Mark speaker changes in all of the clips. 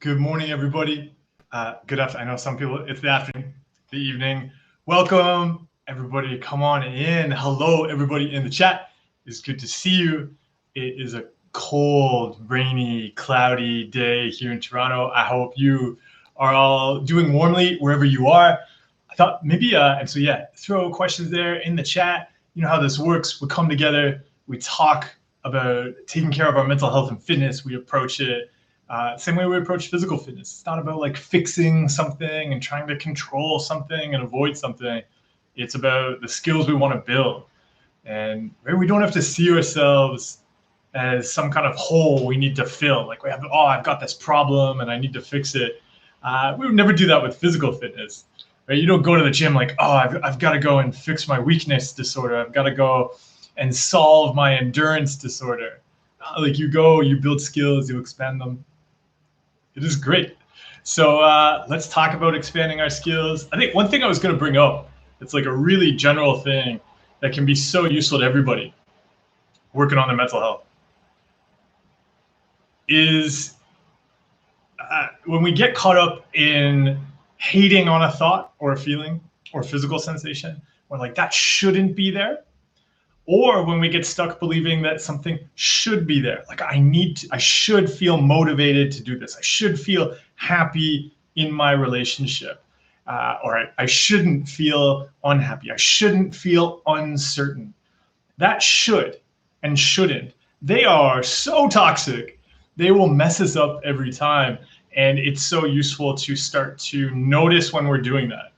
Speaker 1: Good morning, everybody. Good afternoon. I know some people, it's the afternoon, the evening. Welcome, everybody. Come on in. Hello, everybody in the chat. It's good to see you. It is a cold, rainy, cloudy day here in Toronto. I hope you are all doing warmly wherever you are. I thought maybe, throw questions there in the chat. You know how this works. We come together, we talk about taking care of our mental health and fitness. We approach it same way we approach physical fitness. It's not about like fixing something and trying to control something and avoid something. It's about the skills we want to build. And we don't have to see ourselves as some kind of hole we need to fill. Like I've got this problem and I need to fix it. We would never do that with physical fitness. Right? You don't go to the gym like, I've got to go and fix my weakness disorder. I've got to go and solve my endurance disorder. Like you go, you build skills, you expand them. It is great. So let's talk about expanding our skills. I think one thing I was going to bring up, it's like a really general thing that can be so useful to everybody working on their mental health, is when we get caught up in hating on a thought or a feeling or physical sensation, we're like, that shouldn't be there. Or when we get stuck believing that something should be there, like I should feel motivated to do this. I should feel happy in my relationship, or I shouldn't feel unhappy. I shouldn't feel uncertain. That should and shouldn't, they are so toxic. They will mess us up every time. And it's so useful to start to notice when we're doing that.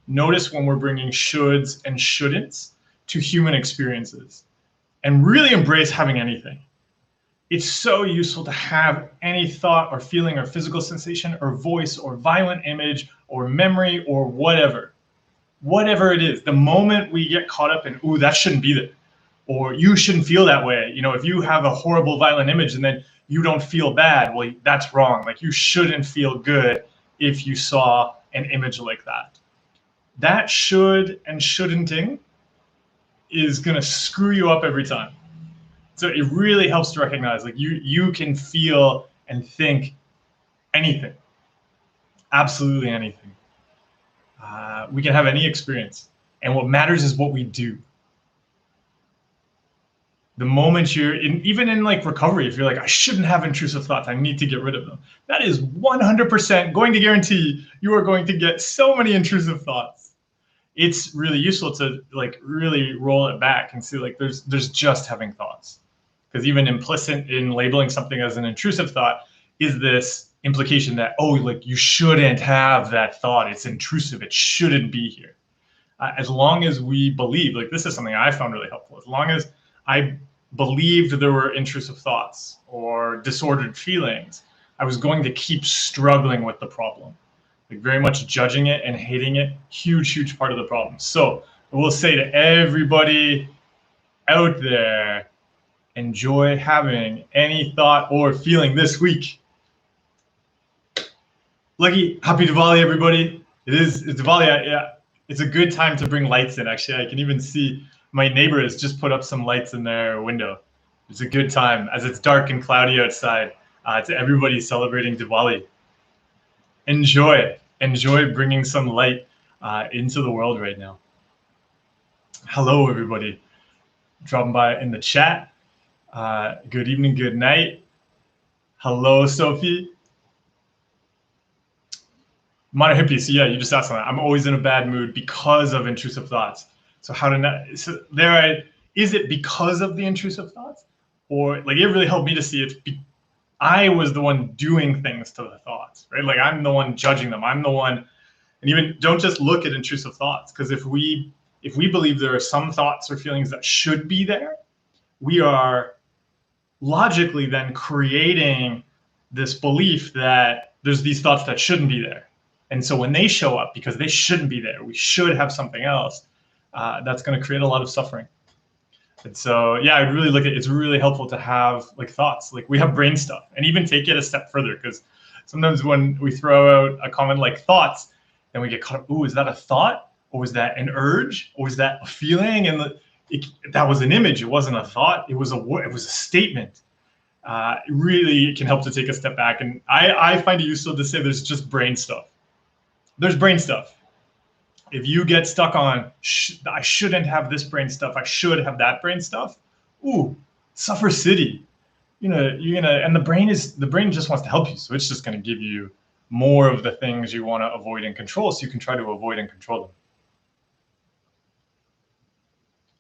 Speaker 1: Notice when we're bringing shoulds and shouldn'ts to human experiences, and really embrace having anything. It's so useful to have any thought or feeling or physical sensation or voice or violent image or memory or whatever it is. The moment we get caught up in, ooh, that shouldn't be there, or you shouldn't feel that way. You know, if you have a horrible violent image and then you don't feel bad, well, that's wrong. Like you shouldn't feel good if you saw an image like that. That should and shouldn'ting is going to screw you up every time. So it really helps to recognize like you can feel and think anything, absolutely anything. We can have any experience, and what matters is what we do. The moment even in like recovery, if you're like, I shouldn't have intrusive thoughts, I need to get rid of them, that is 100% going to guarantee you are going to get so many intrusive thoughts. It's really useful to like really roll it back and see like there's just having thoughts, because even implicit in labeling something as an intrusive thought is this implication that, oh, like you shouldn't have that thought, it's intrusive, it shouldn't be here. As long as we believe, like this is something I found really helpful, as long as I believed there were intrusive thoughts or disordered feelings, I was going to keep struggling with the problem. Like very much judging it and hating it, huge part of the problem. So I will say to everybody out there, enjoy having any thought or feeling this week. Lucky, happy Diwali, everybody. It's Diwali, yeah. It's a good time to bring lights in, actually. I can even see my neighbor has just put up some lights in their window. It's a good time, as it's dark and cloudy outside, to everybody celebrating Diwali. Enjoy bringing some light into the world right now. Hello, everybody dropping by in the chat. Good evening, good night. Hello, Sophie. Minor hippie, so yeah, you just asked on that. I'm always in a bad mood because of intrusive thoughts. So how to not, so there, is it because of the intrusive thoughts? Or like it really helped me to see it. I was the one doing things to the thoughts, right? Like I'm the one judging them. I'm the one, and even don't just look at intrusive thoughts, because if we believe there are some thoughts or feelings that should be there, we are logically then creating this belief that there's these thoughts that shouldn't be there. And so when they show up, because they shouldn't be there, we should have something else, that's going to create a lot of suffering. And so, yeah, I really look at it's really helpful to have like thoughts, like we have brain stuff, and even take it a step further, because sometimes when we throw out a comment like thoughts, then we get caught up, ooh, is that a thought? Or was that an urge? Or was that a feeling? And that was an image. It wasn't a thought. It was a statement. really can help to take a step back. And I find it useful to say there's just brain stuff. There's brain stuff. If you get stuck on, I shouldn't have this brain stuff, I should have that brain stuff, ooh, suffer city. You're gonna, and the brain just wants to help you. So it's just gonna give you more of the things you want to avoid and control, so you can try to avoid and control them.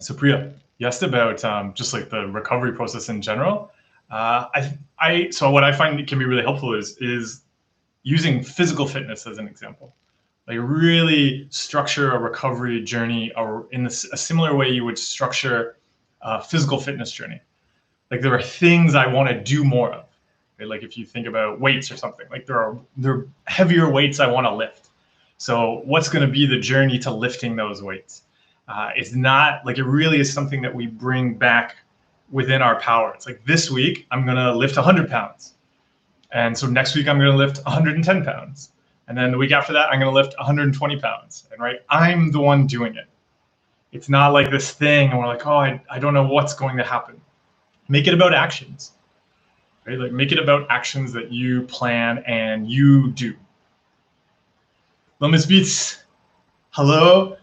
Speaker 1: So Priya, you asked about just like the recovery process in general. So what I find can be really helpful is using physical fitness as an example. Like really structure a recovery journey in a similar way you would structure a physical fitness journey. Like there are things I want to do more of. Right? Like if you think about weights or something, like there are heavier weights I want to lift. So what's going to be the journey to lifting those weights? It's not like, it really is something that we bring back within our power. It's like this week I'm going to lift 100 pounds. And so next week I'm going to lift 110 pounds. And then the week after that, I'm going to lift 120 pounds. And right, I'm the one doing it. It's not like this thing and we're like, oh, I don't know what's going to happen. Make it about actions. Right? Like make it about actions that you plan and you do. Lomas Beats, hello.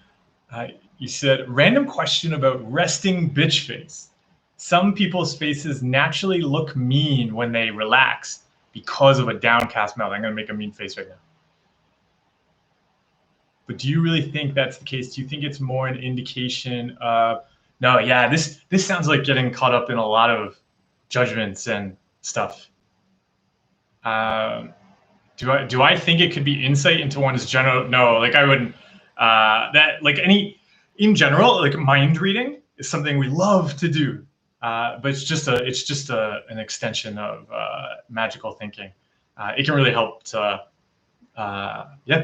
Speaker 1: You said, random question about resting bitch face. Some people's faces naturally look mean when they relax because of a downcast mouth. I'm going to make a mean face right now. But do you really think that's the case? Do you think it's more an indication of, no, yeah, this sounds like getting caught up in a lot of judgments and stuff. Do I think it could be insight into one's general? No, like I wouldn't. In general, like mind reading is something we love to do, but it's just an extension of magical thinking. It can really help to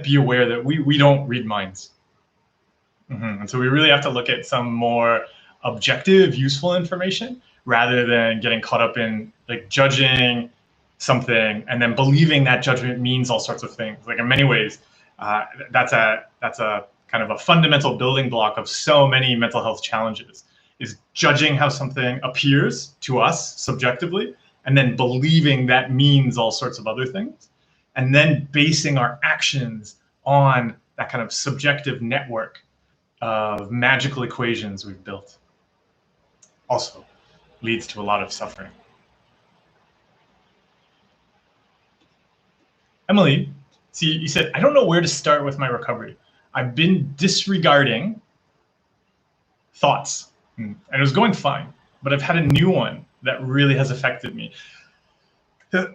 Speaker 1: be aware that we don't read minds. And so we really have to look at some more objective, useful information rather than getting caught up in like judging something and then believing that judgment means all sorts of things. Like in many ways, that's a kind of a fundamental building block of so many mental health challenges, is judging how something appears to us subjectively and then believing that means all sorts of other things, and then basing our actions on that kind of subjective network of magical equations we've built. Also leads to a lot of suffering. Emily, see, you said, I don't know where to start with my recovery. I've been disregarding thoughts, and it was going fine, but I've had a new one that really has affected me.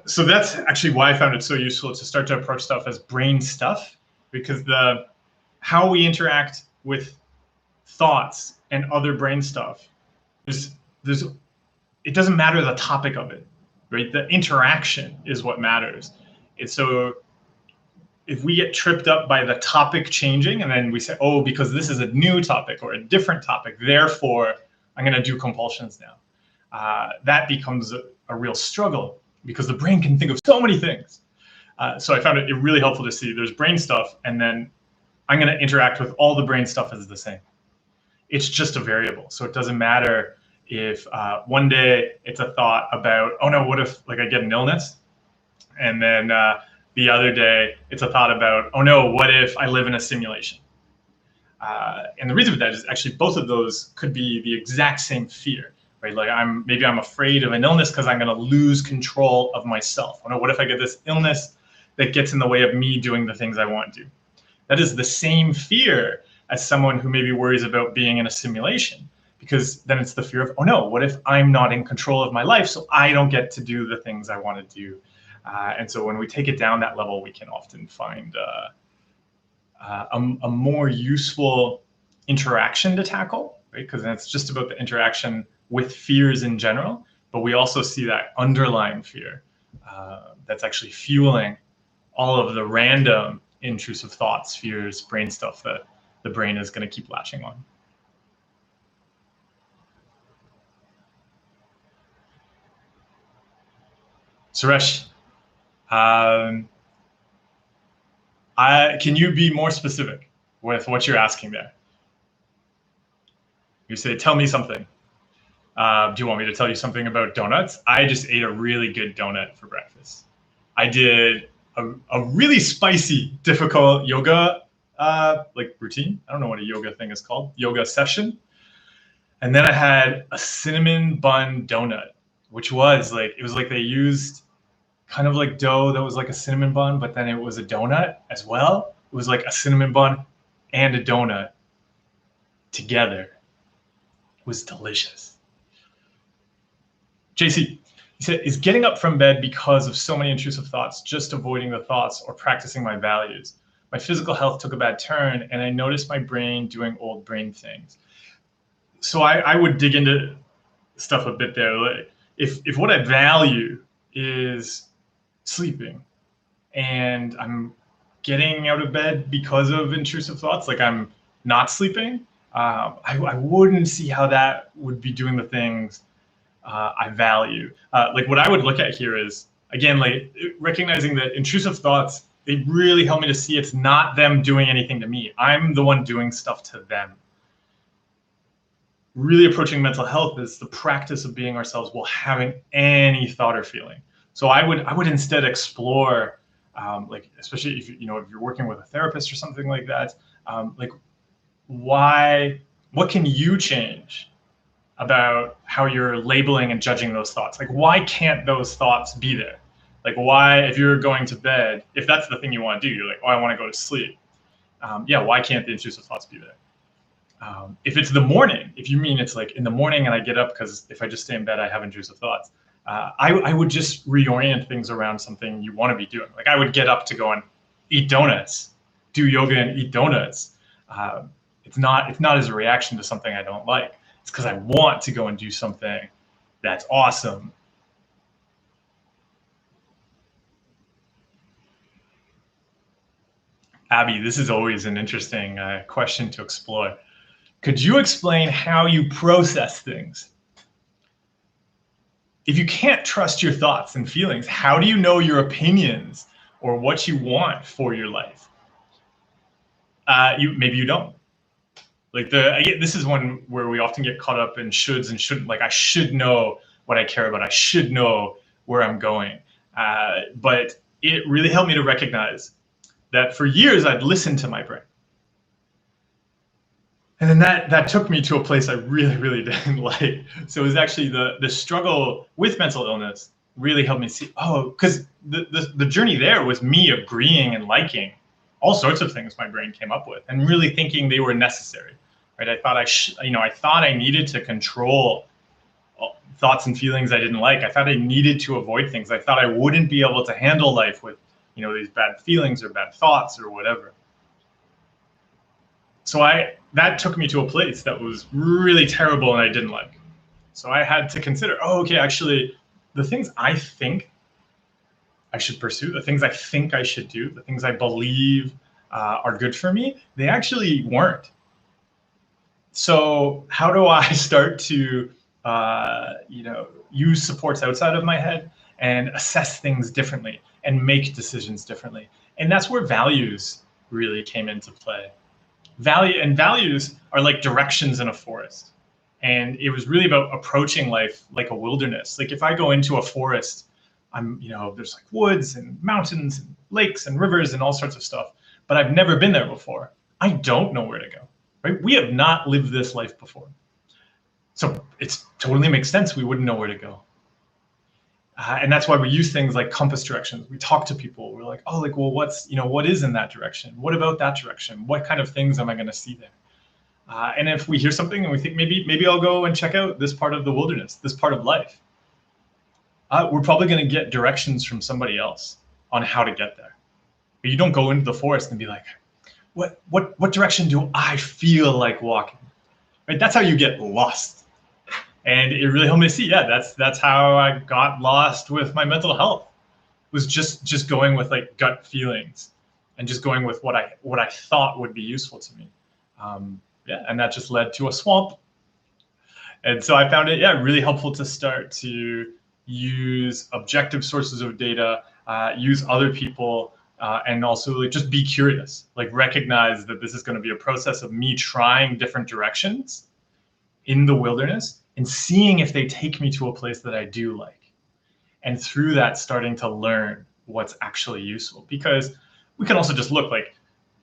Speaker 1: So that's actually why I found it so useful to start to approach stuff as brain stuff, because how we interact with thoughts and other brain stuff, it doesn't matter the topic of it, right? The interaction is what matters. And so if we get tripped up by the topic changing and then we say, oh, because this is a new topic or a different topic, therefore I'm going to do compulsions now. That becomes a real struggle because the brain can think of so many things. So I found it really helpful to see there's brain stuff, and then I'm going to interact with all the brain stuff as the same. It's just a variable. So it doesn't matter if one day it's a thought about, oh no, what if like I get an illness? And then the other day it's a thought about, oh no, what if I live in a simulation? And the reason for that is actually both of those could be the exact same fear, right? Like maybe I'm afraid of an illness because I'm going to lose control of myself. Oh no, what if I get this illness that gets in the way of me doing the things I want to do? That is the same fear as someone who maybe worries about being in a simulation, because then it's the fear of, oh no, what if I'm not in control of my life, so I don't get to do the things I want to do? And so when we take it down that level, we can often find a more useful interaction to tackle, right? Because then it's just about the interaction with fears in general, but we also see that underlying fear that's actually fueling all of the random intrusive thoughts, fears, brain stuff that the brain is going to keep latching on. Suresh, can you be more specific with what you're asking there? You say, tell me something. Do you want me to tell you something about donuts? I just ate a really good donut for breakfast. I did a really spicy, difficult yoga like routine. I don't know what a yoga thing is called. Yoga session. And then I had a cinnamon bun donut, which was like, it was like they used kind of like dough that was like a cinnamon bun, but then it was a donut as well. It was like a cinnamon bun and a donut together. It was delicious. JC, he said, is getting up from bed because of so many intrusive thoughts, just avoiding the thoughts or practicing my values? My physical health took a bad turn and I noticed my brain doing old brain things. So I would dig into stuff a bit there. Like if what I value is sleeping and I'm getting out of bed because of intrusive thoughts, like I'm not sleeping, I wouldn't see how that would be doing the things I value. Like what I would look at here is, again, like recognizing that intrusive thoughts, they really help me to see it's not them doing anything to me. I'm the one doing stuff to them. Really approaching mental health is the practice of being ourselves while having any thought or feeling. So I would instead explore, like especially if if you're working with a therapist or something like that, like what can you change about how you're labeling and judging those thoughts? Like why can't those thoughts be there? Like why, if you're going to bed, if that's the thing you want to do, you're like, oh, I want to go to sleep. Yeah, why can't the intrusive thoughts be there? If it's the morning, if you mean it's like in the morning and I get up because if I just stay in bed, I have intrusive thoughts. I would just reorient things around something you want to be doing. Like I would get up to go and eat donuts, do yoga and eat donuts. It's not as a reaction to something I don't like. It's because I want to go and do something that's awesome. Abby, this is always an interesting question to explore. Could you explain how you process things? If you can't trust your thoughts and feelings, how do you know your opinions or what you want for your life? Maybe you don't. Like this is one where we often get caught up in shoulds and shouldn't. Like I should know what I care about. I should know where I'm going. But it really helped me to recognize that for years I'd listened to my brain. And then that took me to a place I really, really didn't like. So it was actually the struggle with mental illness really helped me see, oh, because the journey there was me agreeing and liking all sorts of things my brain came up with and really thinking they were necessary, right? I thought I thought I needed to control thoughts and feelings I didn't like. I thought I needed to avoid things. I thought I wouldn't be able to handle life with, these bad feelings or bad thoughts or whatever. So that took me to a place that was really terrible and I didn't like. So I had to consider, oh, okay, actually, the things I think I should pursue, the things I think I should do, the things I believe are good for me, they actually weren't. So how do I start to, use supports outside of my head and assess things differently and make decisions differently? And that's where values really came into play. Values are like directions in a forest. And it was really about approaching life like a wilderness. Like if I go into a forest, there's like woods and mountains and lakes and rivers and all sorts of stuff, but I've never been there before. I don't know where to go, right? We have not lived this life before. So it totally makes sense we wouldn't know where to go. And that's why we use things like compass directions. We talk to people. We're like, oh, like, well, what is in that direction? What about that direction? What kind of things am I going to see there? And if we hear something and we think maybe I'll go and check out this part of the wilderness, this part of life, we're probably going to get directions from somebody else on how to get there. But you don't go into the forest and be like, what direction do I feel like walking? Right? That's how you get lost. And it really helped me to see, yeah, that's how I got lost with my mental health, was just going with like gut feelings and just going with what I thought would be useful to me. Yeah, and that just led to a swamp. And so I found it, really helpful to start to use objective sources of data, use other people, and also like just be curious, like recognize that this is going to be a process of me trying different directions in the wilderness and seeing if they take me to a place that I do like. And through that, starting to learn what's actually useful. Because we can also just look like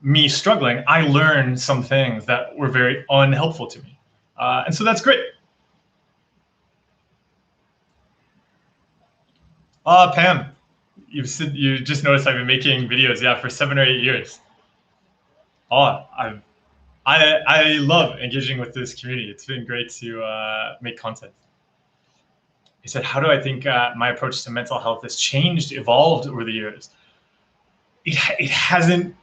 Speaker 1: me struggling. I learned some things that were very unhelpful to me. And so that's great. Pam, you just noticed I've been making videos, yeah, for 7 or 8 years. Oh, I love engaging with this community. It's been great to make content. He said, how do I think my approach to mental health has changed, evolved over the years? It hasn't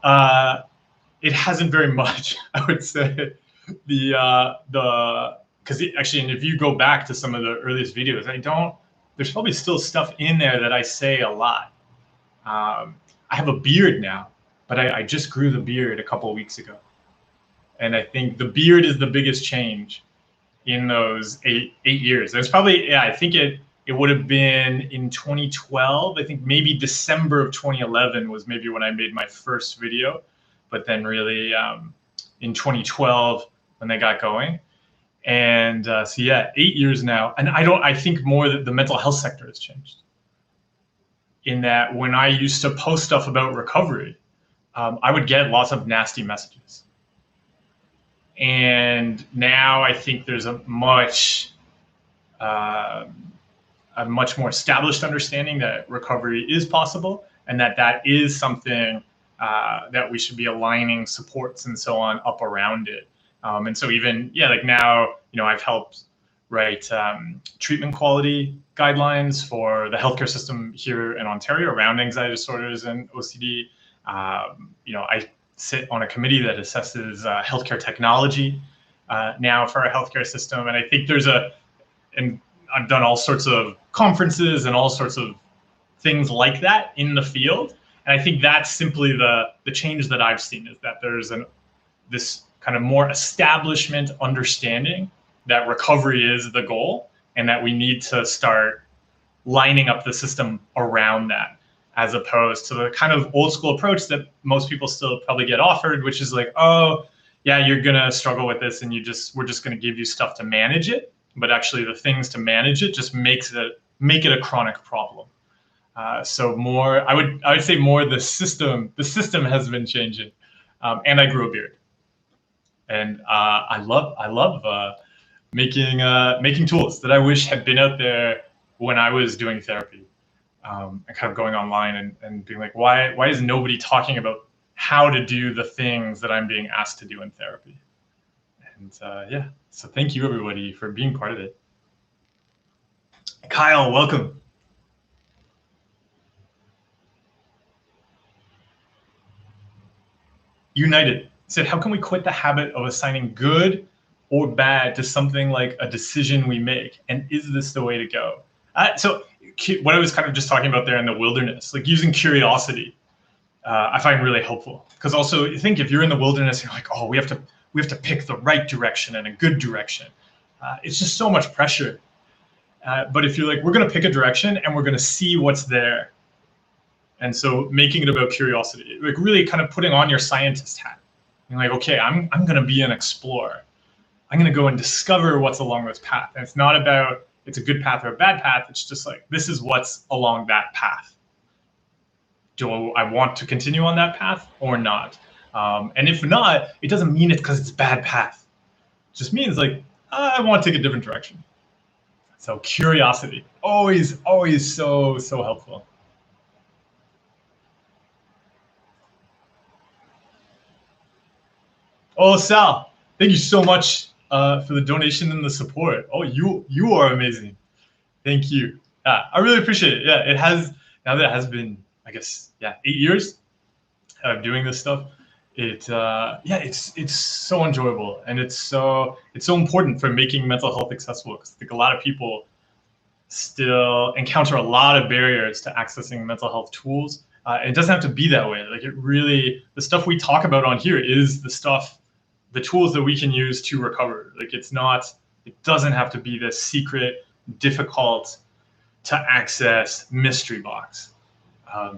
Speaker 1: very much, I would say. Because actually, and if you go back to some of the earliest videos, there's probably still stuff in there that I say a lot. I have a beard now, but I just grew the beard a couple of weeks ago. And I think the beard is the biggest change in those eight years. There's probably, I think it would have been in 2012. I think maybe December of 2011 was maybe when I made my first video, but then really in 2012 when they got going. And so yeah, 8 years now. And I think more that the mental health sector has changed. In that when I used to post stuff about recovery, I would get lots of nasty messages. And now I think there's a much more established understanding that recovery is possible, and that is something that we should be aligning supports and so on up around it. And so even, like now, I've helped write treatment quality guidelines for the healthcare system here in Ontario around anxiety disorders and OCD. I sit on a committee that assesses healthcare technology now for our healthcare system. And I think and I've done all sorts of conferences and all sorts of things like that in the field. And I think that's simply the change that I've seen, is that there's this kind of more establishment understanding that recovery is the goal and that we need to start lining up the system around that, as opposed to the kind of old school approach that most people still probably get offered, which is like, oh, yeah, you're gonna struggle with this and we're just gonna give you stuff to manage it. But actually the things to manage it just make it a chronic problem. So more, I would say more the system has been changing. And I grew a beard. And I love making tools that I wish had been out there when I was doing therapy. And kind of going online and being like, why is nobody talking about how to do the things that I'm being asked to do in therapy? And so thank you everybody for being part of it. Kyle, welcome. United said, how can we quit the habit of assigning good or bad to something like a decision we make? And is this the way to go? So what I was kind of just talking about there in the wilderness, like using curiosity, I find really helpful. Because also, you think if you're in the wilderness, you're like, oh, we have to pick the right direction and a good direction. It's just so much pressure. But if you're like, we're going to pick a direction and we're going to see what's there. And so making it about curiosity, like really kind of putting on your scientist hat. You're like, okay, I'm going to be an explorer. I'm going to go and discover what's along this path. And it's not about it's a good path or a bad path. It's just like, this is what's along that path. Do I want to continue on that path or not? And if not, it doesn't mean it's because it's a bad path. It just means like, I want to take a different direction. So curiosity, always so helpful. Oh, Sal, thank you so much for the donation and the support. Oh, you are amazing. Thank you. I really appreciate it. Yeah, now that it has been, I guess, 8 years of doing this stuff. It's so enjoyable, and it's so important for making mental health accessible, because I think a lot of people still encounter a lot of barriers to accessing mental health tools. It doesn't have to be that way. Like the stuff we talk about on here is the tools that we can use to recover. Like it doesn't have to be this secret, difficult to access mystery box.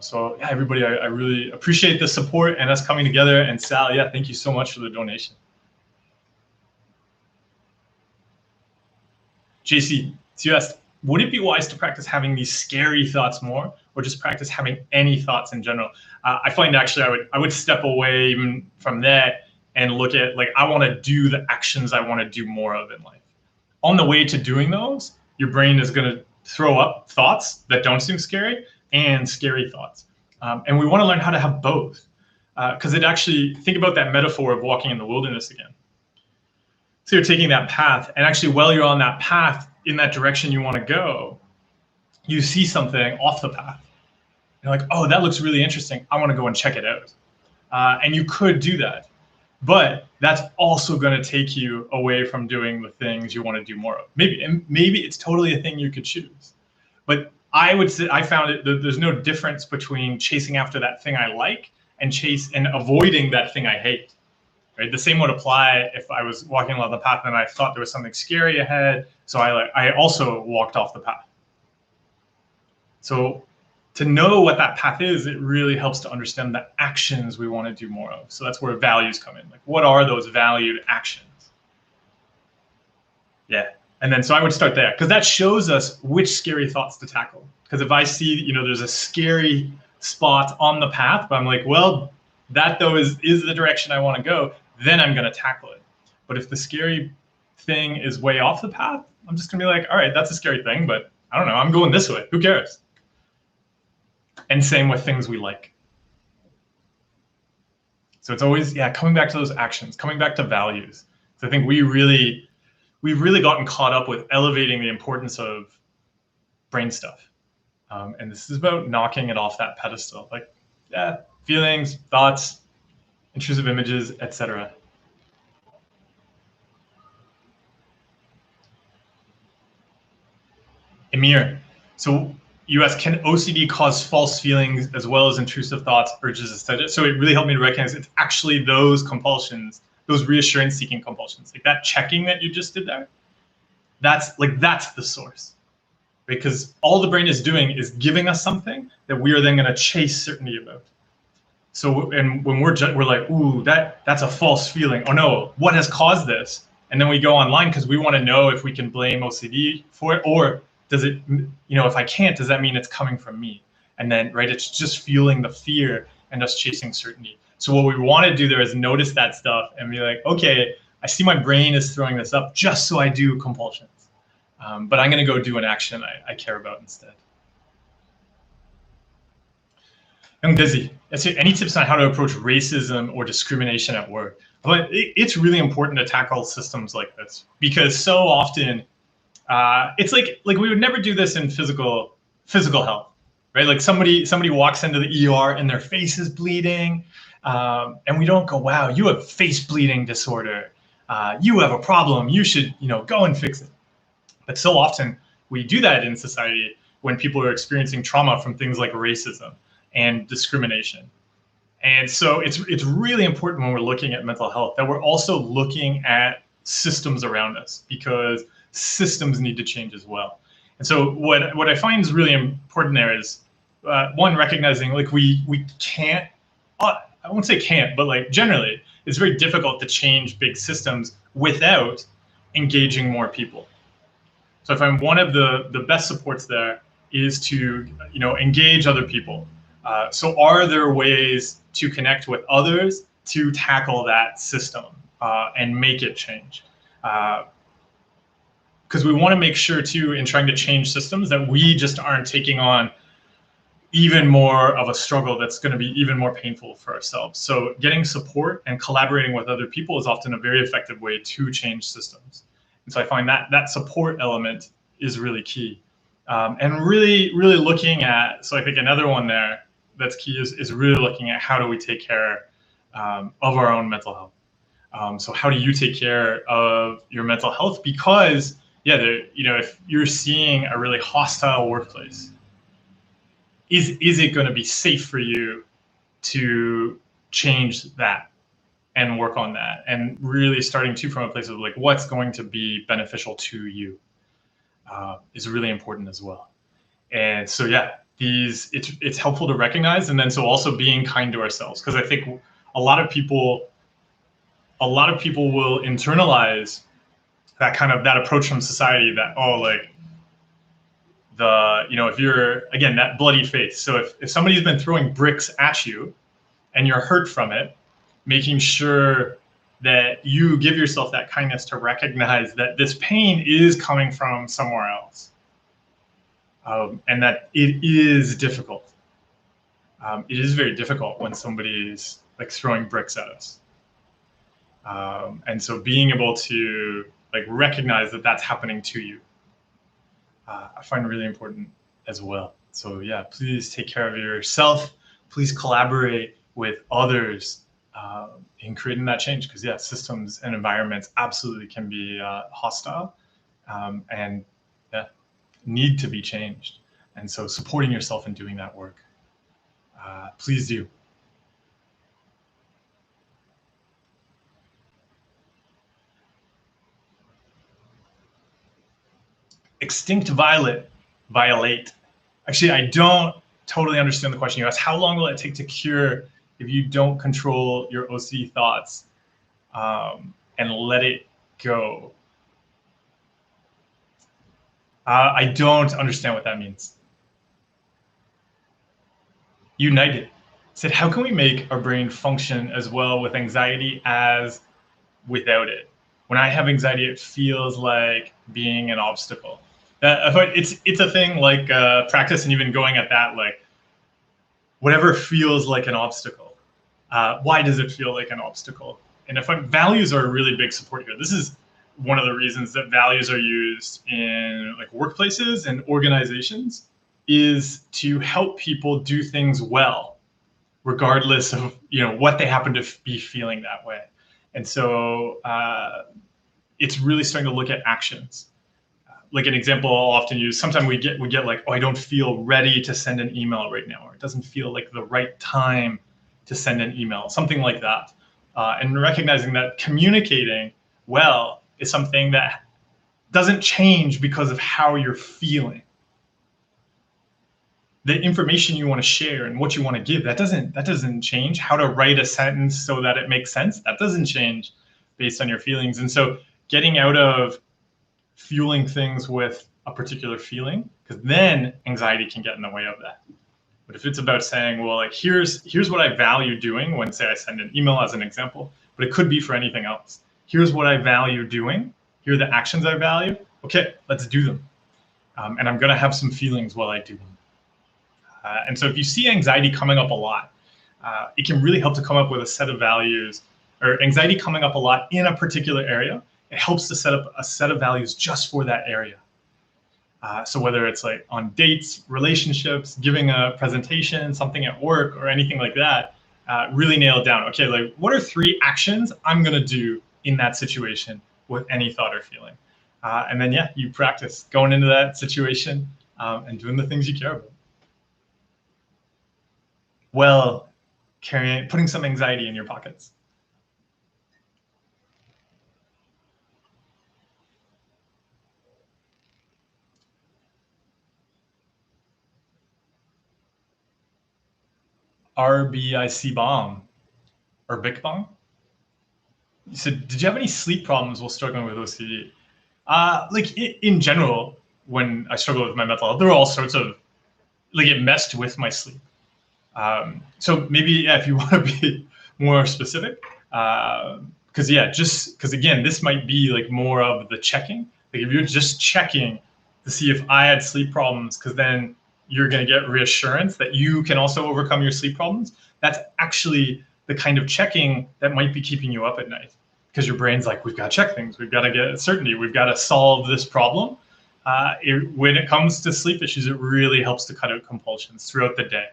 Speaker 1: So yeah, everybody, I really appreciate the support and us coming together. And Sal, thank you so much for the donation. JC, so you asked, would it be wise to practice having these scary thoughts more, or just practice having any thoughts in general? I find actually I would step away even from that and look at, like, I want to do the actions I want to do more of in life. On the way to doing those, your brain is going to throw up thoughts that don't seem scary and scary thoughts. And we want to learn how to have both. Because it actually, think about that metaphor of walking in the wilderness again. So you're taking that path, and actually while you're on that path, in that direction you want to go, you see something off the path. You're like, oh, that looks really interesting. I want to go and check it out. And you could do that. But that's also going to take you away from doing the things you want to do more of. Maybe it's totally a thing you could choose. But I would say I found it there's no difference between chasing after that thing I like and avoiding that thing I hate. Right? The same would apply if I was walking along the path and I thought there was something scary ahead. So I also walked off the path. So to know what that path is, it really helps to understand the actions we want to do more of. So that's where values come in. Like, what are those valued actions? Yeah. And then so I would start there, because that shows us which scary thoughts to tackle. Because if I see, there's a scary spot on the path, but I'm like, well, that though is the direction I want to go, then I'm going to tackle it. But if the scary thing is way off the path, I'm just going to be like, all right, that's a scary thing, but I don't know, I'm going this way. Who cares? And same with things we like. So it's always, coming back to those actions, coming back to values. So I think we've really gotten caught up with elevating the importance of brain stuff. And this is about knocking it off that pedestal. Like, feelings, thoughts, intrusive images, etc. Emir, so you asked, can OCD cause false feelings as well as intrusive thoughts, urges, etc.? So it really helped me to recognize it's actually those compulsions, those reassurance-seeking compulsions, like that checking that you just did there. That's the source, because all the brain is doing is giving us something that we are then going to chase certainty about. So, and when we're like, ooh, that's a false feeling. Oh no, what has caused this? And then we go online because we want to know if we can blame OCD for it, or does it, if I can't, does that mean it's coming from me? And then, right, it's just fueling the fear and us chasing certainty. So what we want to do there is notice that stuff and be like, okay, I see my brain is throwing this up just so I do compulsions. But I'm going to go do an action I care about instead. I'm busy. Any tips on how to approach racism or discrimination at work? But it's really important to tackle systems like this, because so often it's like we would never do this in physical health, right? Like somebody walks into the ER and their face is bleeding, and we don't go, wow, you have face bleeding disorder. You have a problem. You should go and fix it. But so often we do that in society when people are experiencing trauma from things like racism and discrimination. And so it's really important when we're looking at mental health that we're also looking at systems around us, because systems need to change as well. And so what I find is really important there is, one, recognizing like we can't, I won't say can't, but like generally it's very difficult to change big systems without engaging more people. So I find one of the best supports there is to engage other people. So are there ways to connect with others to tackle that system and make it change? Because we want to make sure too, in trying to change systems, that we just aren't taking on even more of a struggle that's going to be even more painful for ourselves. So getting support and collaborating with other people is often a very effective way to change systems. And so I find that support element is really key. And really looking at, so I think another one there that's key is really looking at how do we take care of our own mental health. So how do you take care of your mental health? Because if you're seeing a really hostile workplace, is it going to be safe for you to change that and work on that, and really starting to from a place of like what's going to be beneficial to you is really important as well. And so it's helpful to recognize, and then so also being kind to ourselves, because I think a lot of people will internalize that approach from society that, oh, like if you're, again, that bloody face. So if somebody's been throwing bricks at you and you're hurt from it, making sure that you give yourself that kindness to recognize that this pain is coming from somewhere else, and that it is difficult. It is very difficult when somebody's like throwing bricks at us. And so being able to like recognize that that's happening to you, I find really important as well. So yeah, please take care of yourself. Please collaborate with others in creating that change, because yeah, systems and environments absolutely can be hostile, and yeah, need to be changed. And so supporting yourself in doing that work, please do. Extinct violate. Actually, I don't totally understand the question you asked. How long will it take to cure if you don't control your OCD thoughts and let it go? I don't understand what that means. United said, how can we make our brain function as well with anxiety as without it? When I have anxiety, it feels like being an obstacle. It's a thing like practice, and even going at that, like whatever feels like an obstacle. Why does it feel like an obstacle? And values are a really big support here. This is one of the reasons that values are used in like workplaces and organizations, is to help people do things well, regardless of what they happen to be feeling that way. And so it's really starting to look at actions. Like an example I'll often use, sometimes we get like, oh, I don't feel ready to send an email right now, or it doesn't feel like the right time to send an email, something like that. And recognizing that communicating well is something that doesn't change because of how you're feeling. The information you want to share and what you want to give, that doesn't change. How to write a sentence so that it makes sense, that doesn't change based on your feelings. And so getting out of fueling things with a particular feeling, because then anxiety can get in the way of that. But if it's about saying, well, like here's what I value doing when, say, I send an email as an example, but it could be for anything else. Here's what I value doing. Here are the actions I value. Okay, let's do them. And I'm going to have some feelings while I do them. And so if you see anxiety coming up a lot, it can really help to come up with a set of values, or anxiety coming up a lot in a particular area. It helps to set up a set of values just for that area. So whether it's like on dates, relationships, giving a presentation, something at work, or anything like that, really nail it down. Okay, like what are 3 actions I'm going to do in that situation with any thought or feeling? And then, yeah, you practice going into that situation and doing the things you care about. Well, putting some anxiety in your pockets. RBIC bomb or Bic bomb. You said, did you have any sleep problems while struggling with OCD? Like in general, when I struggle with my mental health, there were all sorts of, like it messed with my sleep. So maybe if you want to be more specific, because again, this might be like more of the checking. Like if you're just checking to see if I had sleep problems, because then you're going to get reassurance that you can also overcome your sleep problems. That's actually the kind of checking that might be keeping you up at night, because your brain's like, we've got to check things. We've got to get certainty. We've got to solve this problem. When it comes to sleep issues, it really helps to cut out compulsions throughout the day.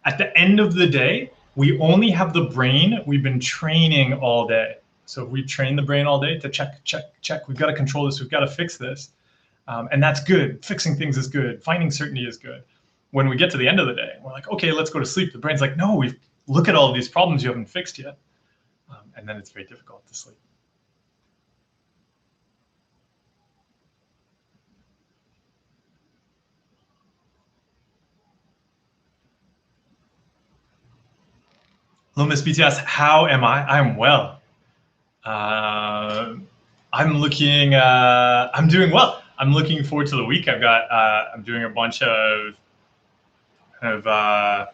Speaker 1: At the end of the day, we only have the brain we've been training all day. So if we train the brain all day to check, check, check, we've got to control this, we've got to fix this. And that's good. Fixing things is good. Finding certainty is good. When we get to the end of the day, we're like, okay, let's go to sleep. The brain's like, no, look at all of these problems you haven't fixed yet. And then it's very difficult to sleep. Hello, Miss BTS. How am I? I'm well. I'm doing well. I'm looking forward to the week. I'm doing a bunch of a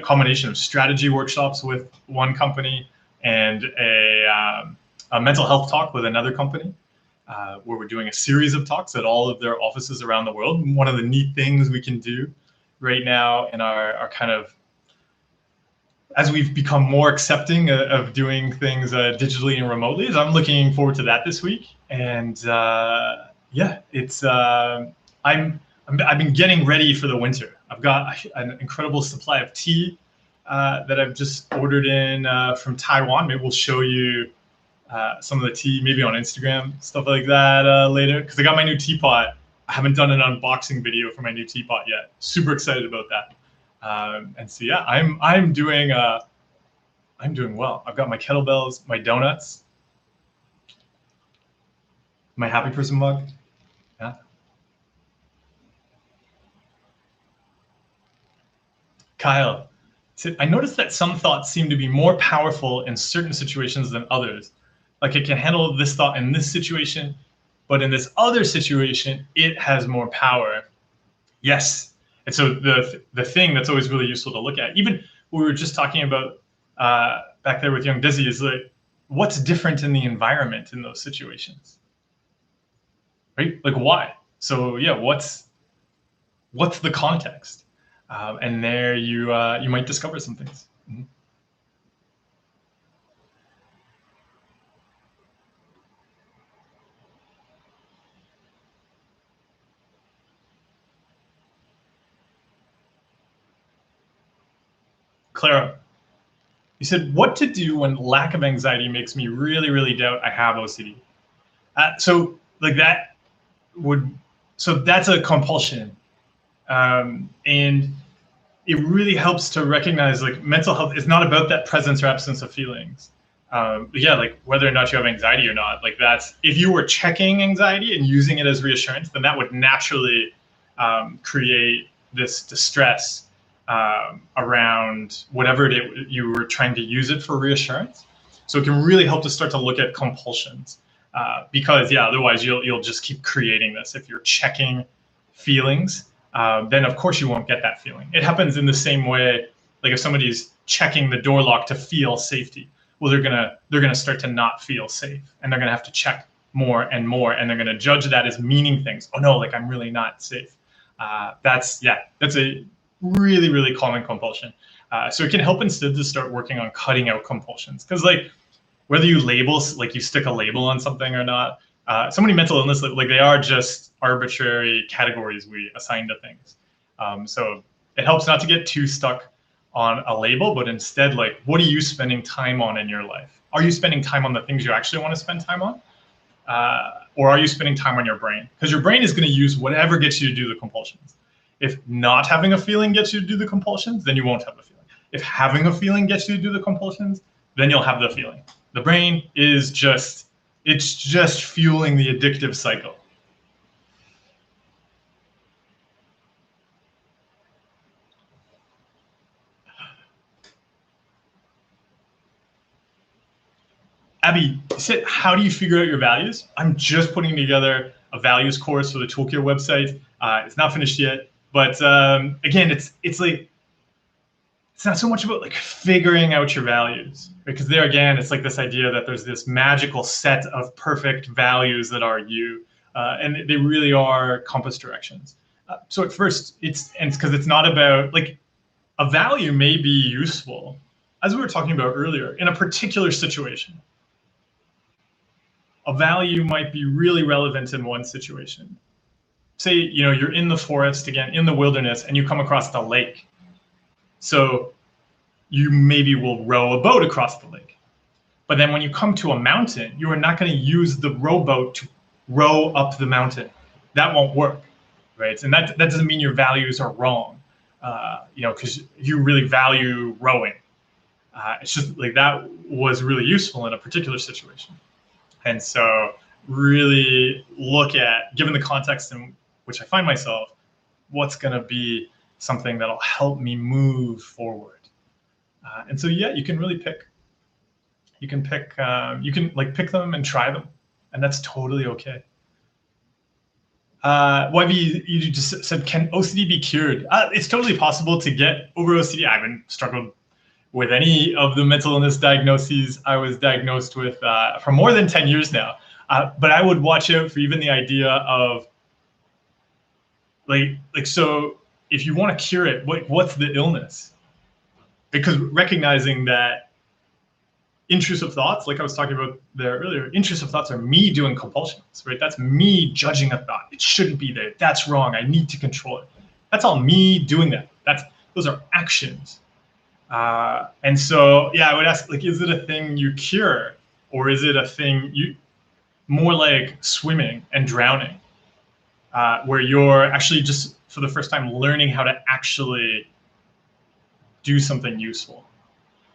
Speaker 1: combination of strategy workshops with one company and a mental health talk with another company, where we're doing a series of talks at all of their offices around the world. And one of the neat things we can do right now in our kind of, as we've become more accepting of doing things digitally and remotely, is I'm looking forward to that this week. And I've been getting ready for the winter. I've got an incredible supply of tea that I've just ordered in from Taiwan. Maybe we'll show you some of the tea, maybe on Instagram, stuff like that later. Because I got my new teapot. I haven't done an unboxing video for my new teapot yet. Super excited about that. And so yeah, I'm doing well. I've got my kettlebells, my donuts, my happy person mug. Yeah. Kyle said, I noticed that some thoughts seem to be more powerful in certain situations than others. Like it can handle this thought in this situation, but in this other situation, it has more power. Yes. And so the thing that's always really useful to look at, even what we were just talking about back there with young Dizzy, is like, what's different in the environment in those situations, right? Like why? So yeah, what's the context? And there you might discover some things. Mm-hmm. Clara, you said, what to do when lack of anxiety makes me really, really doubt I have OCD. So like that so that's a compulsion. And it really helps to recognize like mental health is not about that presence or absence of feelings. But yeah, like whether or not you have anxiety or not, like that's, if you were checking anxiety and using it as reassurance, then that would naturally create this distress around whatever you were trying to use it for reassurance. So it can really help to start to look at compulsions, because yeah, otherwise you'll just keep creating this. If you're checking feelings, then of course you won't get that feeling. It happens in the same way, like if somebody's checking the door lock to feel safety, well, they're gonna start to not feel safe, and they're gonna have to check more and more, and they're gonna judge that as meaning things. Oh no, like I'm really not safe. That's a really, really common compulsion. So it can help instead to start working on cutting out compulsions, because like whether you you stick a label on something or not, so many mental illness, like they are just arbitrary categories we assign to things. So it helps not to get too stuck on a label, but instead, like, what are you spending time on in your life? Are you spending time on the things you actually want to spend time on? Or are you spending time on your brain? Because your brain is going to use whatever gets you to do the compulsions. If not having a feeling gets you to do the compulsions, then you won't have a feeling. If having a feeling gets you to do the compulsions, then you'll have the feeling. The brain is just fueling the addictive cycle. Abby said, how do you figure out your values? I'm just putting together a values course for the Toolkit website. It's not finished yet, but again, it's like, it's not so much about like figuring out your values, because there again, it's like this idea that there's this magical set of perfect values that are you, and they really are compass directions. So at first, it's because it's not about, like, a value may be useful, as we were talking about earlier, in a particular situation. A value might be really relevant in one situation. Say, you're in the forest again, in the wilderness, and you come across the lake. So you maybe will row a boat across the lake. But then when you come to a mountain, you are not going to use the rowboat to row up the mountain. That won't work, right? And that doesn't mean your values are wrong, because you really value rowing. It's just like that was really useful in a particular situation. And so really look at, given the context in which I find myself, what's going to be something that'll help me move forward. And so, yeah, you can really pick. You can pick. You can pick them and try them. and that's totally okay. YB, you just said, can OCD be cured? It's totally possible to get over OCD. I haven't struggled with any of the mental illness diagnoses I was diagnosed with for more than 10 years now. But I would watch out for even the idea of so if you want to cure it, what's the illness? Because recognizing that intrusive thoughts, like I was talking about there earlier, intrusive thoughts are me doing compulsions, right? That's me judging a thought. It shouldn't be there. That's wrong. I need to control it. That's all me doing that. Those are actions. And so, yeah, I would ask, like, is it a thing you cure, or is it a thing more like swimming and drowning, where you're actually just for the first time learning how to actually do something useful?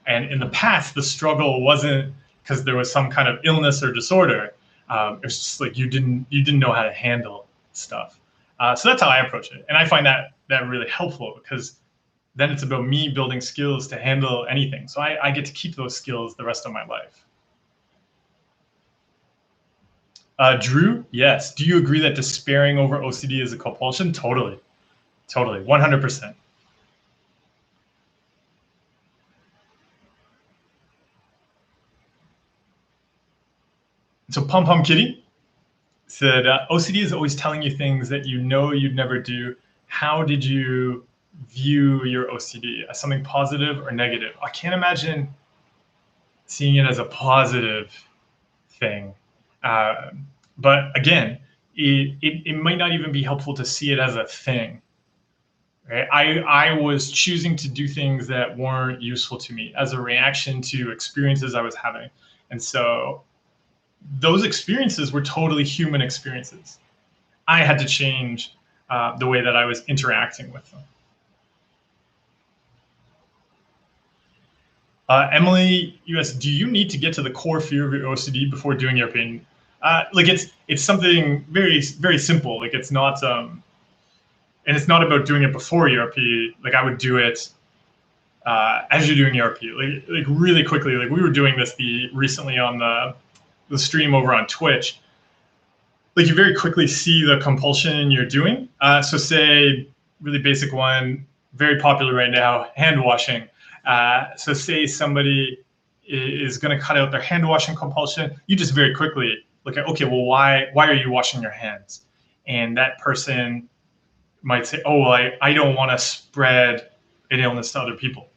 Speaker 1: And in the past, the struggle wasn't because there was some kind of illness or disorder. It was just like you didn't know how to handle stuff. So that's how I approach it, and I find that really helpful, because then it's about me building skills to handle anything. So I get to keep those skills the rest of my life. Drew, yes. Do you agree that despairing over OCD is a compulsion? Totally, 100%. So Pom Pom Kitty said, OCD is always telling you things that you know you'd never do. How did you view your OCD? As something positive or negative? I can't imagine seeing it as a positive thing. But again, it might not even be helpful to see it as a thing. Right? I was choosing to do things that weren't useful to me as a reaction to experiences I was having. And so those experiences were totally human experiences. I had to change the way that I was interacting with them. Emily US, do you need to get to the core fear of your OCD before doing your pain? Like it's something very, very simple. Like it's not, and it's not about doing it before ERP. Like I would do it as you're doing ERP, like really quickly. Like we were doing this recently on the stream over on Twitch. Like you very quickly see the compulsion you're doing. So say really basic one, very popular right now, hand washing. So say somebody is going to cut out their hand washing compulsion. You just very quickly look at, okay, well, why are you washing your hands? And that person might say, oh, well, I don't want to spread an illness to other people.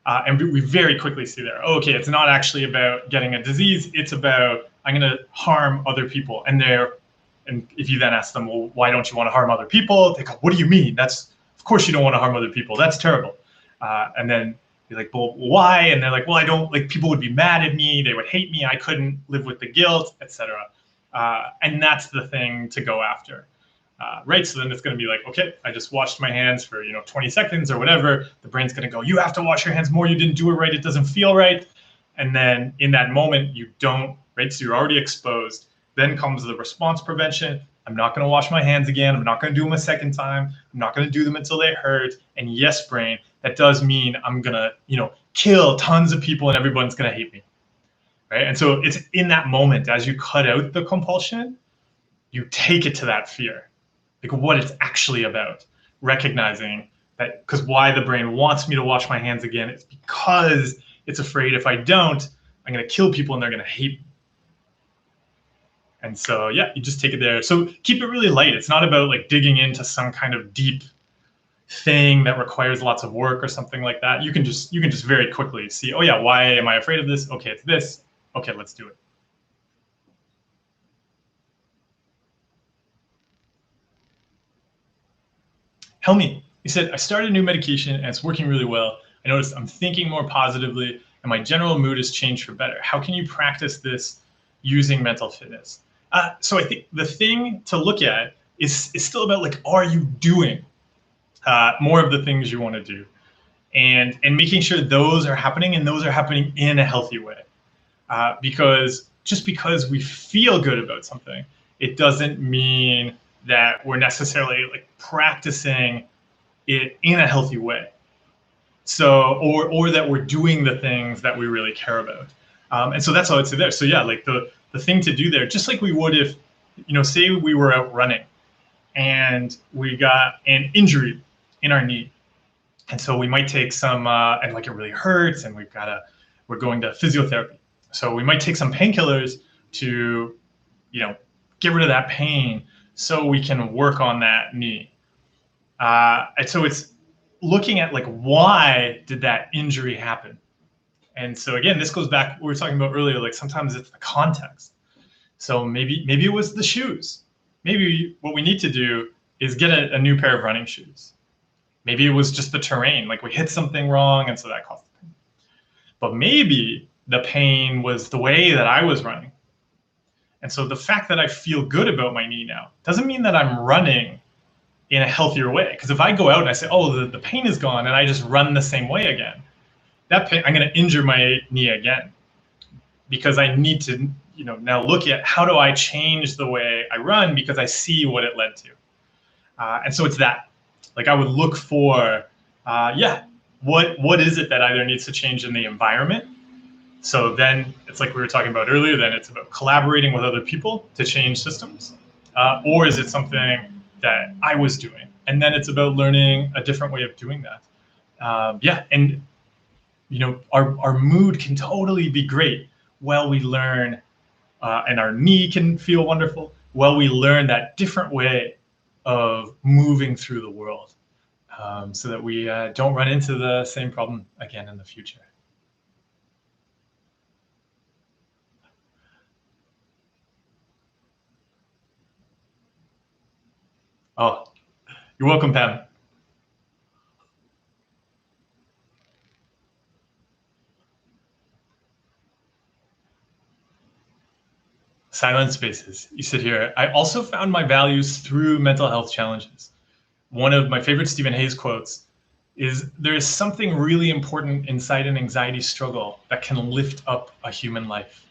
Speaker 1: And we very quickly see there, okay, it's not actually about getting a disease. It's about, I'm going to harm other people. And if you then ask them, well, why don't you want to harm other people? They go, what do you mean? Of course you don't want to harm other people. That's terrible. And then you're like, well, why? And they're like, well, I don't, like, people would be mad at me. They would hate me. I couldn't live with the guilt, etc. And that's the thing to go after. Right. So then it's going to be like, okay, I just washed my hands for 20 seconds or whatever. The brain's going to go, you have to wash your hands more. You didn't do it right. It doesn't feel right. And then in that moment, you don't, right? So you're already exposed. Then comes the response prevention. I'm not going to wash my hands again. I'm not going to do them a second time. I'm not going to do them until they hurt. And yes, brain, that does mean I'm going to, kill tons of people and everyone's going to hate me. Right. And so it's in that moment, as you cut out the compulsion, you take it to that fear. Like what it's actually about, recognizing that, because why the brain wants me to wash my hands again, it's because it's afraid if I don't, I'm going to kill people and they're going to hate me. And so, yeah, you just take it there. So keep it really light. It's not about like digging into some kind of deep thing that requires lots of work or something like that. You can just very quickly see, oh yeah, why am I afraid of this? Okay, it's this. Okay, let's do it. Helmi, he said, I started a new medication and it's working really well. I noticed I'm thinking more positively and my general mood has changed for better. How can you practice this using mental fitness? So I think the thing to look at is still about like, are you doing more of the things you want to do? And making sure those are happening and those are happening in a healthy way. Because just because we feel good about something, it doesn't mean that we're necessarily like practicing it in a healthy way. So, or that we're doing the things that we really care about. And so that's how I'd say there. So yeah, like the the thing to do there, just like we would if, say we were out running and we got an injury in our knee. And so we might take some, and like it really hurts, and we're going to physiotherapy. So we might take some painkillers to, get rid of that pain so we can work on that knee. And so it's looking at like, why did that injury happen? And so again, this goes back, we were talking about earlier, like sometimes it's the context. So maybe it was the shoes. Maybe what we need to do is get a new pair of running shoes. Maybe it was just the terrain, like we hit something wrong and so that caused the pain. But maybe the pain was the way that I was running. And so the fact that I feel good about my knee now doesn't mean that I'm running in a healthier way. Because if I go out and I say, oh, the pain is gone, and I just run the same way again, that pain, I'm going to injure my knee again. Because I need to, now look at how do I change the way I run because I see what it led to. And so it's that. Like I would look for, what is it that either needs to change in the environment? So then it's like we were talking about earlier, then it's about collaborating with other people to change systems. Or is it something that I was doing? And then it's about learning a different way of doing that. And our mood can totally be great while we learn, and our knee can feel wonderful while we learn that different way of moving through the world, so that we don't run into the same problem again in the future. Oh, you're welcome, Pam. Silent spaces. You sit here. I also found my values through mental health challenges. One of my favorite Stephen Hayes quotes is, there is something really important inside an anxiety struggle that can lift up a human life.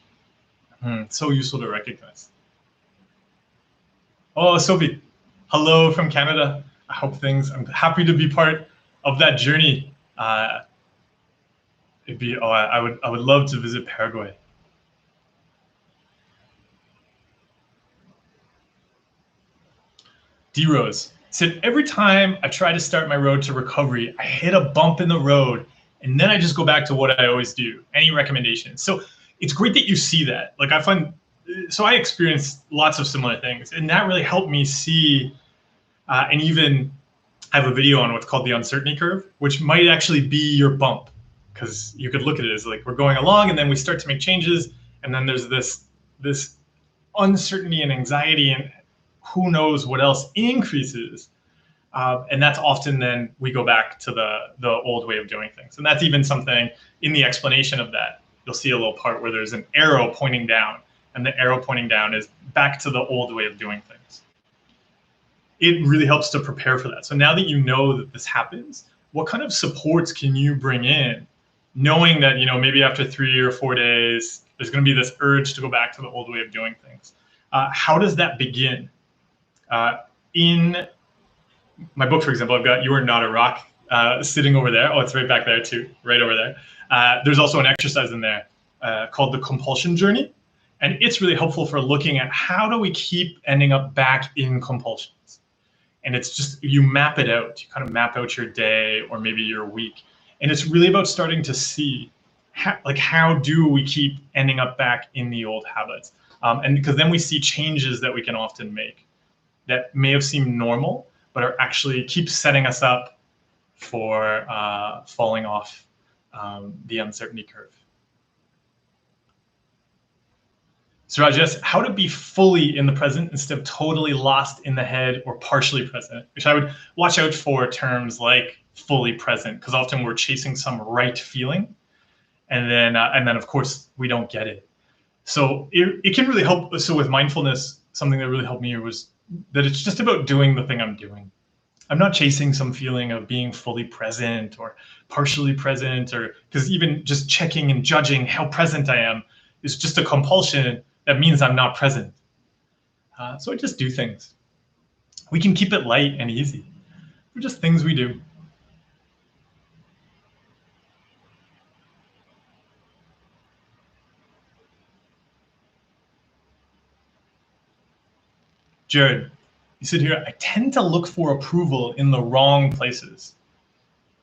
Speaker 1: So useful to recognize. Oh, Sophie, hello from Canada. I'm happy to be part of that journey. I would love to visit Paraguay. D Rose said, every time I try to start my road to recovery, I hit a bump in the road, and then I just go back to what I always do. Any recommendations? So it's great that you see that. Like I experienced lots of similar things, and that really helped me see, and even have a video on what's called the uncertainty curve, which might actually be your bump, because you could look at it as like we're going along, and then we start to make changes, and then there's this uncertainty and anxiety, and who knows what else increases. And that's often then we go back to the old way of doing things. And that's even something in the explanation of that. You'll see a little part where there's an arrow pointing down, and the arrow pointing down is back to the old way of doing things. It really helps to prepare for that. So now that you know that this happens, what kind of supports can you bring in, knowing that, maybe after 3 or 4 days, there's going to be this urge to go back to the old way of doing things. How does that begin? In my book, for example, I've got You Are Not a Rock sitting over there. Oh, it's right back there too, right over there. There's also an exercise in there called the compulsion journey. And it's really helpful for looking at how do we keep ending up back in compulsions. And it's just, you map it out. You kind of map out your day or maybe your week. And it's really about starting to see how do we keep ending up back in the old habits? And because then we see changes that we can often make that may have seemed normal, but are actually keep setting us up for falling off the uncertainty curve. So Rajesh, how to be fully in the present instead of totally lost in the head or partially present, which I would watch out for terms like fully present, because often we're chasing some right feeling. And then of course, we don't get it. So it can really help. So with mindfulness, something that really helped me was that it's just about doing the thing I'm doing. I'm not chasing some feeling of being fully present or partially present, or because even just checking and judging how present I am is just a compulsion that means I'm not present. So I just do things. We can keep it light and easy. They're just things we do. Jared, you said here, I tend to look for approval in the wrong places.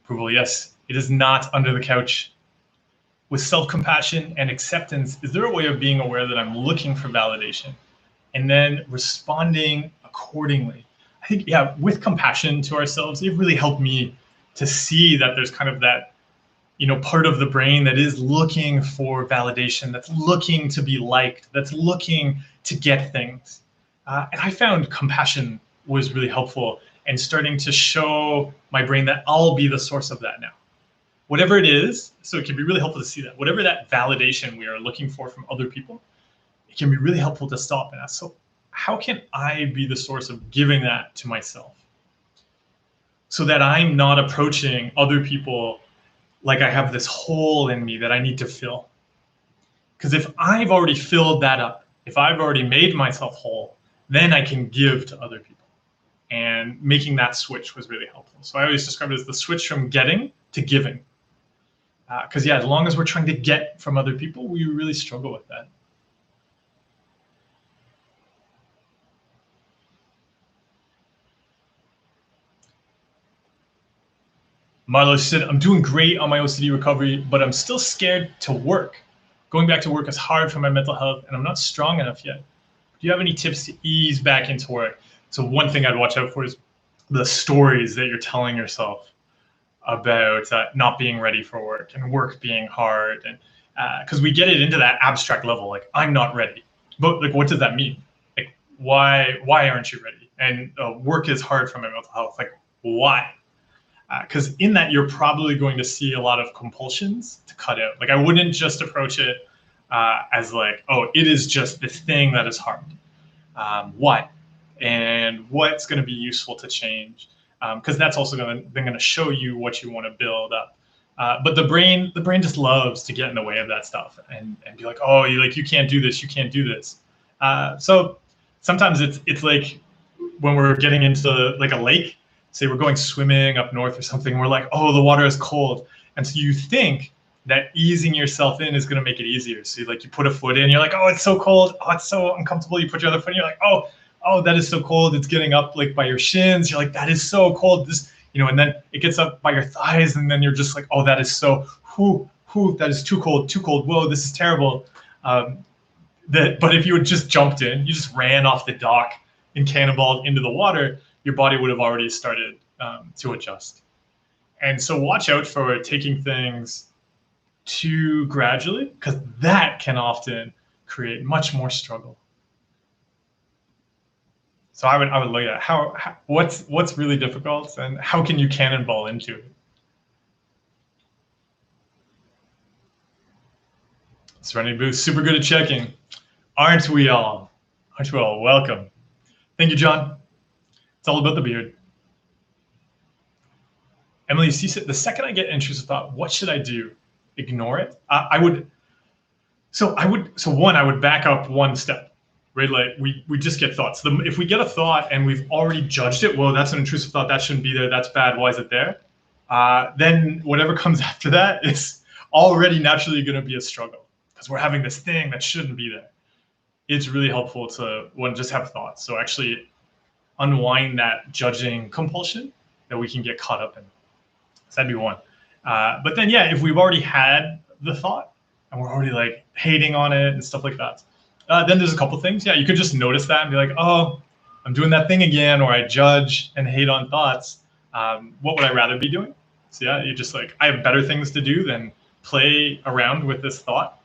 Speaker 1: Approval, yes, it is not under the couch. With self-compassion and acceptance, is there a way of being aware that I'm looking for validation and then responding accordingly? I think, yeah, with compassion to ourselves, it really helped me to see that there's kind of that, part of the brain that is looking for validation, that's looking to be liked, that's looking to get things. And I found compassion was really helpful and starting to show my brain that I'll be the source of that now. Whatever it is, so it can be really helpful to see that. Whatever that validation we are looking for from other people, it can be really helpful to stop and ask, so how can I be the source of giving that to myself? So that I'm not approaching other people like I have this hole in me that I need to fill. Because if I've already filled that up, if I've already made myself whole, then I can give to other people. And making that switch was really helpful. So I always describe it as the switch from getting to giving. Because as long as we're trying to get from other people, we really struggle with that. Marlo said, I'm doing great on my OCD recovery, but I'm still scared to work. Going back to work is hard for my mental health, and I'm not strong enough yet. Do you have any tips to ease back into work? So one thing I'd watch out for is the stories that you're telling yourself about not being ready for work and work being hard, and because we get it into that abstract level, like I'm not ready, but like what does that mean? Like why aren't you ready? And work is hard for my mental health. Like why? Because in that you're probably going to see a lot of compulsions to cut out. Like I wouldn't just approach it as like, oh, it is just this thing that is hard. Why? And what's going to be useful to change? Because that's also going to show you what you want to build up. But the brain just loves to get in the way of that stuff and be like, oh, you can't do this, you can't do this. So sometimes it's like when we're getting into like a lake, say we're going swimming up north or something, we're like, oh, the water is cold. And so you think that easing yourself in is going to make it easier. So you put a foot in, you're like, oh, it's so cold. Oh, it's so uncomfortable. You put your other foot in, you're like, oh, that is so cold. It's getting up like by your shins. You're like, that is so cold. This, and then it gets up by your thighs. And then you're just like, oh, that is so, that is too cold. Whoa, this is terrible. But if you had just jumped in, you just ran off the dock and cannonballed into the water, your body would have already started to adjust. And so watch out for taking things too gradually, because that can often create much more struggle. So I would look at what's really difficult and how can you cannonball into it. Serenity Booth, super good at checking. Aren't we all? Aren't we all? Welcome. Thank you, John. It's all about the beard. Emily C said, the second I get intrusive thought, what should I do? Ignore it? I would back up one step, right? Like we just get thoughts. If we get a thought and we've already judged it, well, that's an intrusive thought, that shouldn't be there, that's bad, why is it there? Then whatever comes after that is already naturally going to be a struggle because we're having this thing that shouldn't be there. It's really helpful to just have thoughts. So actually unwind that judging compulsion that we can get caught up in. So that'd be one. But then, if we've already had the thought and we're already like hating on it and stuff like that, then there's a couple things. Yeah, you could just notice that and be like, oh, I'm doing that thing again, or I judge and hate on thoughts. What would I rather be doing? So you're just like, I have better things to do than play around with this thought.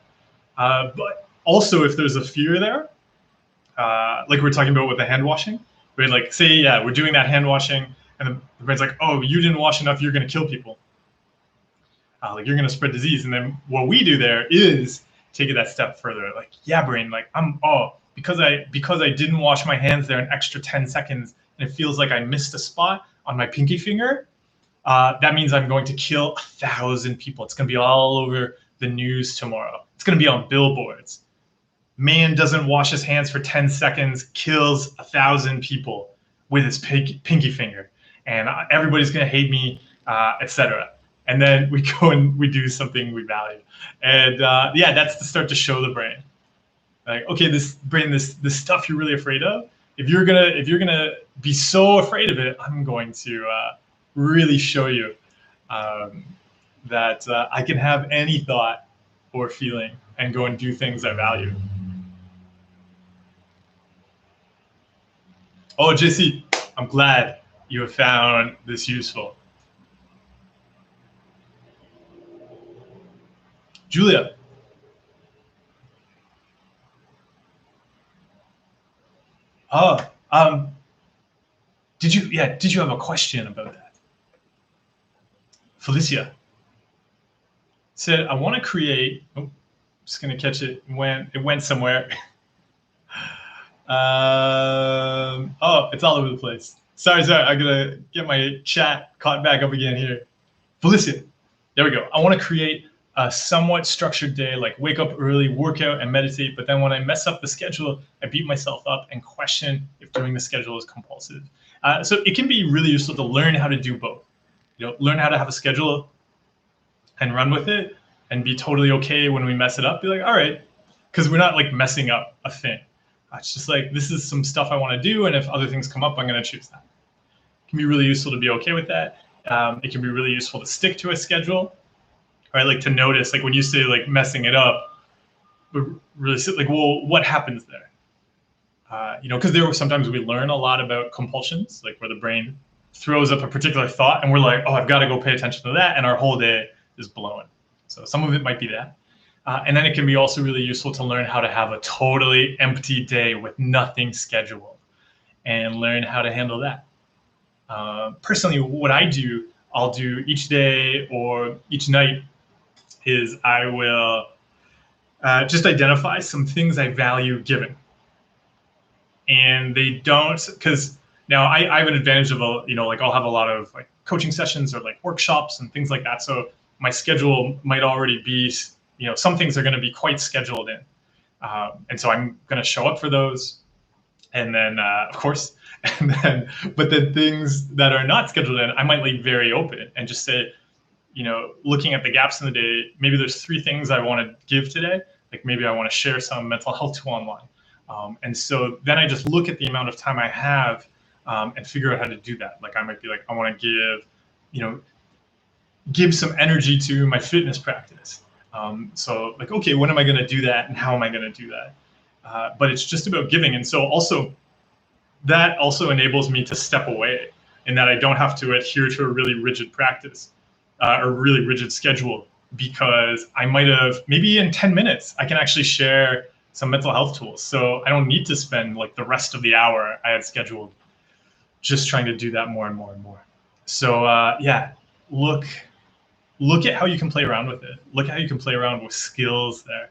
Speaker 1: But also if there's a fear there, like we're talking about with the hand washing, right? Like say, we're doing that hand washing and the brain's like, oh, you didn't wash enough, you're going to kill people. Like you're going to spread disease. And then what we do there is take it that step further. Like, brain, like because I didn't wash my hands there an extra 10 seconds and it feels like I missed a spot on my pinky finger, that means I'm going to kill 1,000 people. It's going to be all over the news tomorrow. It's going to be on billboards. Man doesn't wash his hands for 10 seconds, kills 1,000 people with his pinky finger. And everybody's going to hate me, etc. And then we go and we do something we value. And that's to start to show the brain. Like, okay, this brain, this stuff you're really afraid of, if you're gonna be so afraid of it, I'm going to really show you that I can have any thought or feeling and go and do things I value. Oh, JC, I'm glad you have found this useful. Julia. Oh, did you have a question about that? Felicia said, I want to create, oh, just going to catch it when it went somewhere. Oh, it's all over the place. Sorry. I'm going to get my chat caught back up again here. Felicia, there we go. I want to create a somewhat structured day, like wake up early, work out, and meditate. But then when I mess up the schedule, I beat myself up and question if doing the schedule is compulsive. So it can be really useful to learn how to do both. Learn how to have a schedule and run with it, and be totally okay when we mess it up. Be like, all right, because we're not like messing up a thing. It's just like, this is some stuff I want to do, and if other things come up, I'm going to choose that. It can be really useful to be okay with that. It can be really useful to stick to a schedule, right? Like to notice, like when you say like messing it up, but really like, well, what happens there? Because there were sometimes we learn a lot about compulsions, like where the brain throws up a particular thought, and we're like, oh, I've got to go pay attention to that, and our whole day is blown. So some of it might be that. And then it can be also really useful to learn how to have a totally empty day with nothing scheduled and learn how to handle that. Personally, what I'll do each day or each night is I will just identify some things I value giving. And they don't, because now I have an advantage of like I'll have a lot of like coaching sessions or like workshops and things like that. So my schedule might already be, some things are going to be quite scheduled in. And so I'm going to show up for those. And then, of course, but then things that are not scheduled in, I might leave very open and just say, looking at the gaps in the day, maybe there's 3 things I want to give today. Like maybe I want to share some mental health tool online. And so then I just look at the amount of time I have and figure out how to do that. Like I might be like, I want to give some energy to my fitness practice. So like, okay, when am I going to do that, and how am I going to do that? But it's just about giving. And so also that also enables me to step away, in that I don't have to adhere to a really rigid practice or really rigid schedule, because I might have, maybe in 10 minutes, I can actually share some mental health tools. So I don't need to spend like the rest of the hour I had scheduled just trying to do that more and more and more. So look at how you can play around with it. Look at how you can play around with skills there,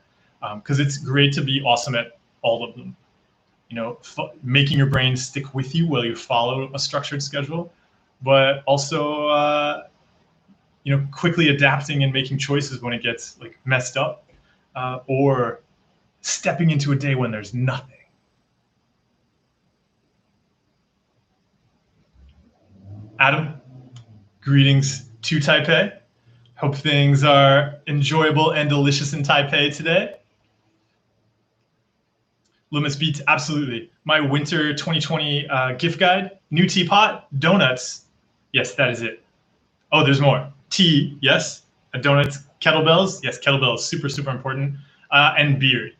Speaker 1: because it's great to be awesome at all of them. Making your brain stick with you while you follow a structured schedule, but also quickly adapting and making choices when it gets like messed up, or stepping into a day when there's nothing. Adam, greetings to Taipei. Hope things are enjoyable and delicious in Taipei today. Loomis Beats, absolutely. My winter 2020 gift guide, new teapot, donuts. Yes, that is it. Oh, there's more. Tea, yes. Donuts, kettlebells. Yes, kettlebells, super, super important. And beard.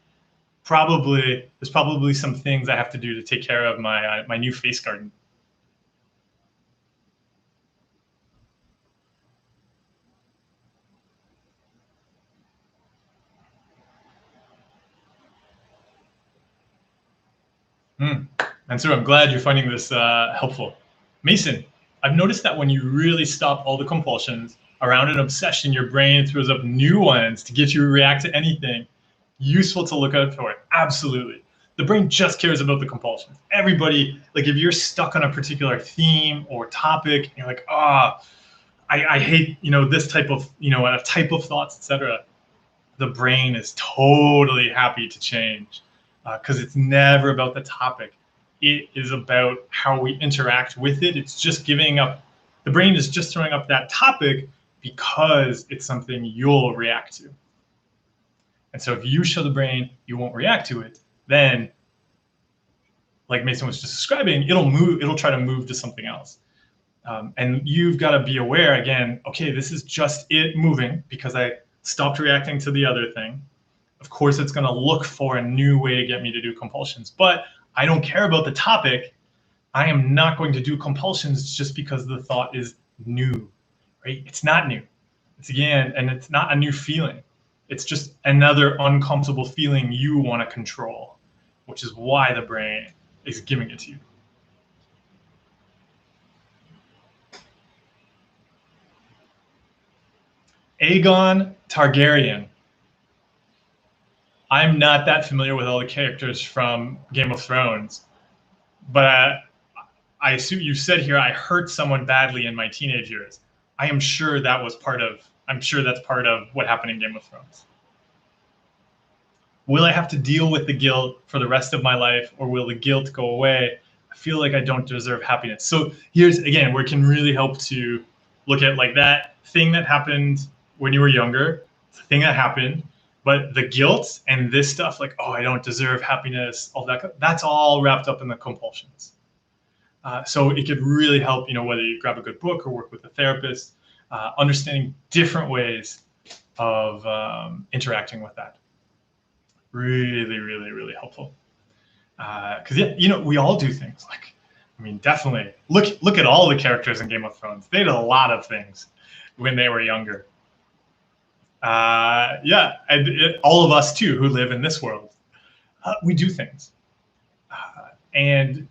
Speaker 1: There's probably some things I have to do to take care of my new face garden. And so I'm glad you're finding this helpful. Mason, I've noticed that when you really stop all the compulsions around an obsession, your brain throws up new ones to get you to react to anything. Useful to look out for it. Absolutely. The brain just cares about the compulsions. Everybody, like if you're stuck on a particular theme or topic, and you're like, I hate, this type of, a type of thoughts, etc. The brain is totally happy to change, because it's never about the topic. It is about how we interact with it. It's just giving up. The brain is just throwing up that topic because it's something you'll react to. And so if you show the brain you won't react to it, then like Mason was just describing, it'll try to move to something else. And you've got to be aware again, okay, this is just it moving because I stopped reacting to the other thing. Of course, it's going to look for a new way to get me to do compulsions, but I don't care about the topic. I am not going to do compulsions just because the thought is new, right? It's not new. It's again, and it's not a new feeling. It's just another uncomfortable feeling you want to control, which is why the brain is giving it to you. Aegon Targaryen. I'm not that familiar with all the characters from Game of Thrones, but I assume you said here I hurt someone badly in my teenage years. I'm sure that's part of what happened in Game of Thrones. Will I have to deal with the guilt for the rest of my life, or will the guilt go away? I feel like I don't deserve happiness. So here's, again, where it can really help to look at like that thing that happened when you were younger, the thing that happened, but the guilt and this stuff like, oh, I don't deserve happiness, all that, that's all wrapped up in the compulsions. So it could really help, whether you grab a good book or work with a therapist, understanding different ways of interacting with that. Really, really, really helpful. Because we all do things like, definitely look at all the characters in Game of Thrones. They did a lot of things when they were younger. And all of us too who live in this world, we do things, and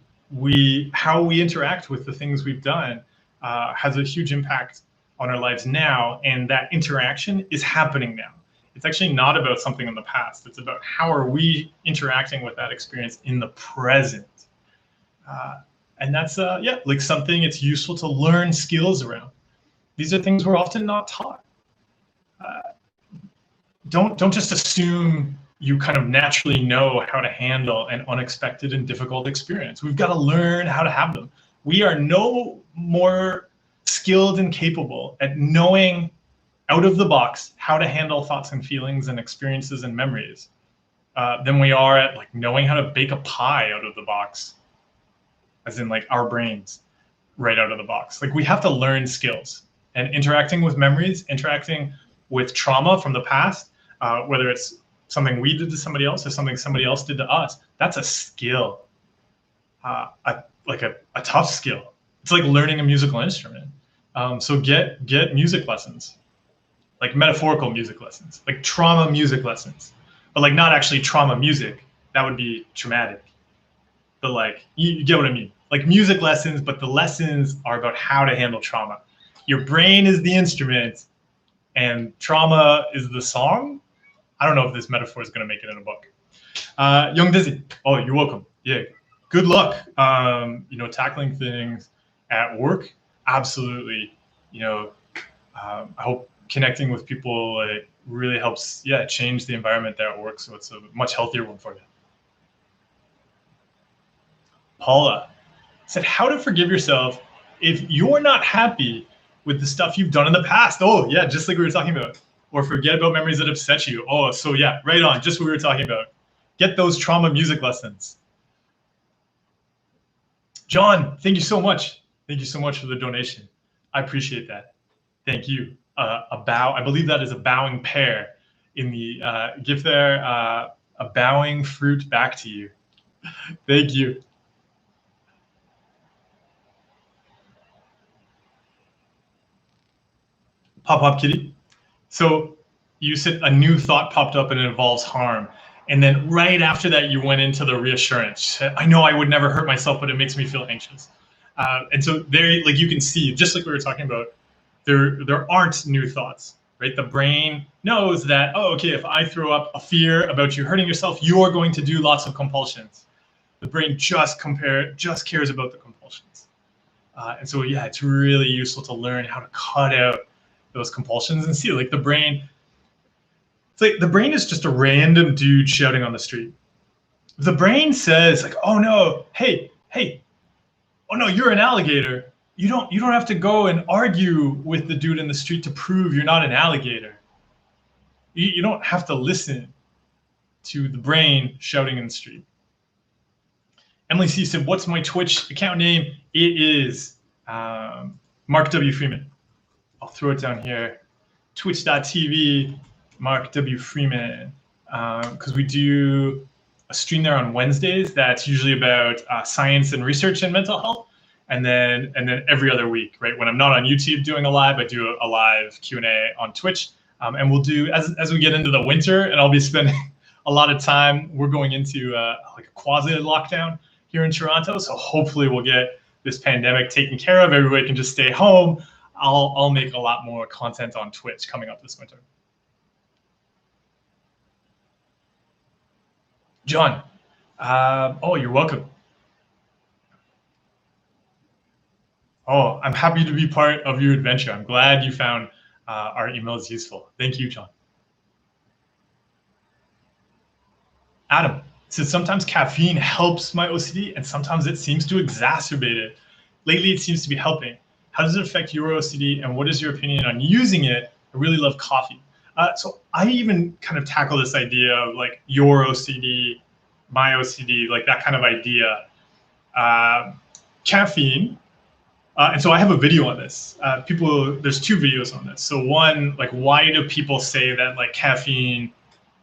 Speaker 1: how we interact with the things we've done has a huge impact on our lives now, and that interaction is happening now. It's actually not about something in the past. It's about how are we interacting with that experience in the present. And that's like something it's useful to learn skills around. These are things we're often not taught. Don't just assume you kind of naturally know how to handle an unexpected and difficult experience. We've got to learn how to have them. We are no more skilled and capable at knowing out of the box how to handle thoughts and feelings and experiences and memories than we are at like knowing how to bake a pie out of the box, as in like our brains right out of the box. Like we have to learn skills, and interacting with memories, interacting with trauma from the past, whether it's something we did to somebody else or something somebody else did to us, that's a skill, a tough skill. It's like learning a musical instrument. So get music lessons, like metaphorical music lessons, like trauma music lessons, but like not actually trauma music. That would be traumatic. But like, you get what I mean? Like music lessons, but the lessons are about how to handle trauma. Your brain is the instrument and trauma is the song. I don't know if this metaphor is going to make it in a book. Young Dizzy, oh, you're welcome. Yeah, good luck. Tackling things at work, absolutely. I hope connecting with people really helps, change the environment there at work, so it's a much healthier one for you. Paula said, how to forgive yourself if you're not happy with the stuff you've done in the past. Oh, yeah, just like we were talking about. Or forget about memories that upset you. Oh, so yeah, right on, just what we were talking about. Get those trauma music lessons. John, thank you so much. Thank you so much for the donation. I appreciate that. Thank you. A bow, I believe that is a bowing pear in the gift there. A bowing fruit back to you. Thank you. Pop Kitty. So you said a new thought popped up and it involves harm. And then right after that, you went into the reassurance. I know I would never hurt myself, but it makes me feel anxious. And so there, like you can see, just like we were talking about, there aren't new thoughts, right? The brain knows that, oh, okay, if I throw up a fear about you hurting yourself, you're going to do lots of compulsions. The brain just cares about the compulsions. And so, yeah, it's really useful to learn how to cut out those compulsions and see, like the brain, it's like the brain is just a random dude shouting on the street. The brain says like, oh no, hey, oh no, you're an alligator. You don't have to go and argue with the dude in the street to prove you're not an alligator. You don't have to listen to the brain shouting in the street. Emily C said, what's my Twitch account name? It is Mark W. Freeman. I'll throw it down here. Twitch.tv, Mark W. Freeman. Because we do a stream there on Wednesdays that's usually about science and research and mental health. And then every other week, right? When I'm not on YouTube doing a live, I do a live Q&A on Twitch. And we'll do, as we get into the winter, and I'll be spending a lot of time, we're going into like a quasi lockdown here in Toronto. So hopefully we'll get this pandemic taken care of. Everybody can just stay home. I'll make a lot more content on Twitch coming up this winter. John, oh, you're welcome. Oh, I'm happy to be part of your adventure. I'm glad you found our emails useful. Thank you, John. Adam says, sometimes caffeine helps my OCD and sometimes it seems to exacerbate it. Lately, it seems to be helping. How does it affect your OCD and what is your opinion on using it? I really love coffee. So I even kind of tackle this idea of like your OCD, my OCD, like that kind of idea. Caffeine. And so I have a video on this. There's 2 videos on this. So one, like, why do people say that like caffeine,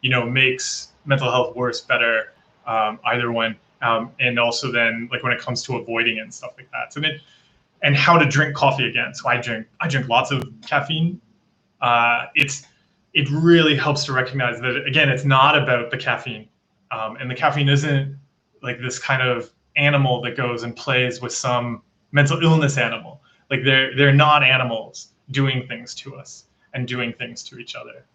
Speaker 1: makes mental health worse, better, either one, and also then like when it comes to avoiding it and stuff like that. So and how to drink coffee again. So I drink lots of caffeine. It really helps to recognize that again, it's not about the caffeine, and the caffeine isn't like this kind of animal that goes and plays with some mental illness animal. Like they're not animals doing things to us and doing things to each other.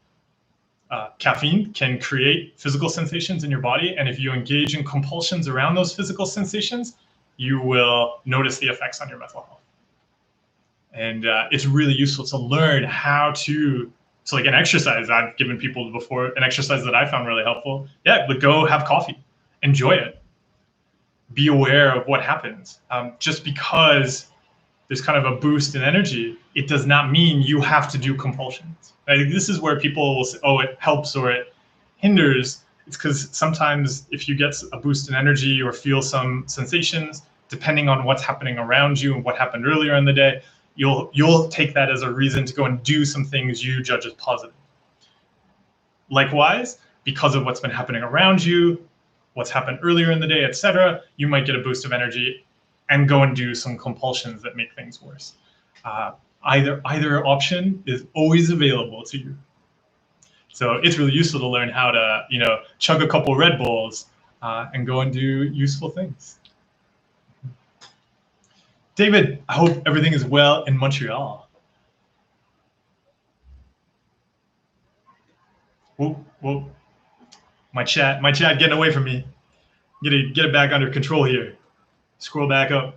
Speaker 1: Caffeine can create physical sensations in your body, and if you engage in compulsions around those physical sensations, you will notice the effects on your mental health. And it's really useful to learn how to, so like an exercise I've given people before, an exercise that I found really helpful. Yeah, but go have coffee, enjoy it. Be aware of what happens. Just because there's kind of a boost in energy, it does not mean you have to do compulsions. Like, this is where people will say, oh, it helps or it hinders. It's because sometimes if you get a boost in energy or feel some sensations, depending on what's happening around you and what happened earlier in the day, you'll take that as a reason to go and do some things you judge as positive. Likewise, because of what's been happening around you, what's happened earlier in the day, etc., you might get a boost of energy and go and do some compulsions that make things worse. Either option is always available to you. So it's really useful to learn how to, chug a couple Red Bulls and go and do useful things. David, I hope everything is well in Montreal. Whoa. My chat getting away from me. Get it back under control here. Scroll back up.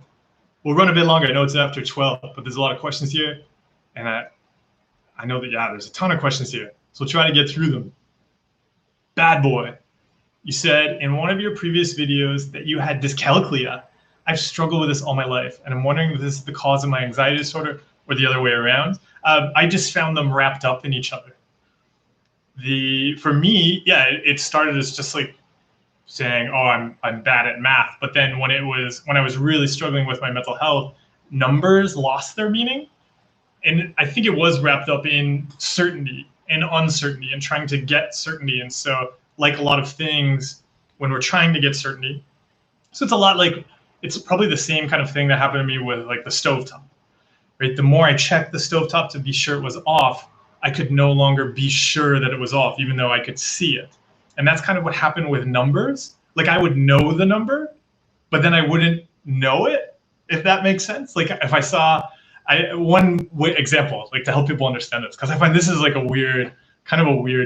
Speaker 1: We'll run a bit longer. I know it's after 12, but there's a lot of questions here. And I know that, there's a ton of questions here. So we'll try to get through them. Bad boy, you said in one of your previous videos that you had dyscalculia. I've struggled with this all my life, and I'm wondering if this is the cause of my anxiety disorder or the other way around. I just found them wrapped up in each other. For me, it started as just like saying, oh, I'm bad at math. But then when I was really struggling with my mental health, numbers lost their meaning. And I think it was wrapped up in certainty and uncertainty and trying to get certainty. And so like a lot of things, when we're trying to get certainty, so it's a lot like, it's probably the same kind of thing that happened to me with like the stovetop, right? The more I checked the stovetop to be sure it was off, I could no longer be sure that it was off, even though I could see it. And that's kind of what happened with numbers. Like I would know the number, but then I wouldn't know it, if that makes sense. Like if I saw, one example, like to help people understand this, because I find this is like a weird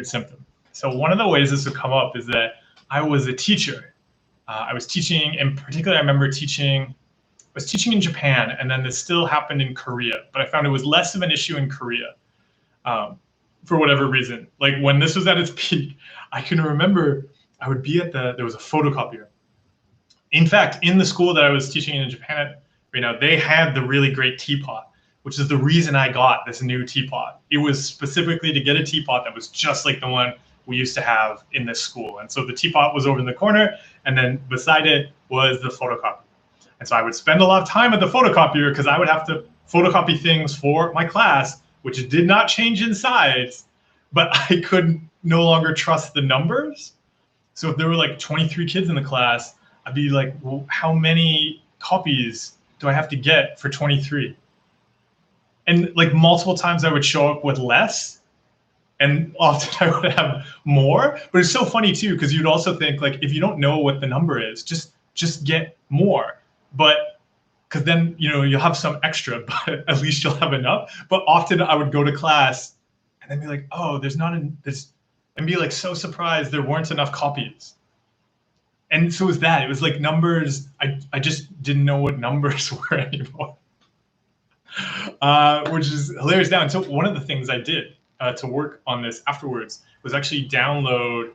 Speaker 1: symptom. So one of the ways this would come up is that I was a teacher. I was teaching, in particular, I remember I was teaching in Japan, and then this still happened in Korea, but I found it was less of an issue in Korea for whatever reason. Like when this was at its peak, I can remember I would be there was a photocopier. In fact, in the school that I was teaching in Japan, they had the really great teapot, which is the reason I got this new teapot. It was specifically to get a teapot that was just like the one we used to have in this school. And so the teapot was over in the corner, And then beside it was the photocopy. And so I would spend a lot of time at the photocopier because I would have to photocopy things for my class, which did not change in size, but I could no longer trust the numbers. So if there were like 23 kids in the class, I'd be like, well, how many copies do I have to get for 23? And like multiple times I would show up with less, and often I would have more. But it's so funny too, because you'd also think like, if you don't know what the number is, just get more. But because then, you know, you'll have some extra, but at least you'll have enough. But often I would go to class and then be like, oh, there's not this, and be like so surprised there weren't enough copies. And so it was that. It was like numbers. I just didn't know what numbers were anymore, which is hilarious now. And so one of the things I did to work on this afterwards was actually download.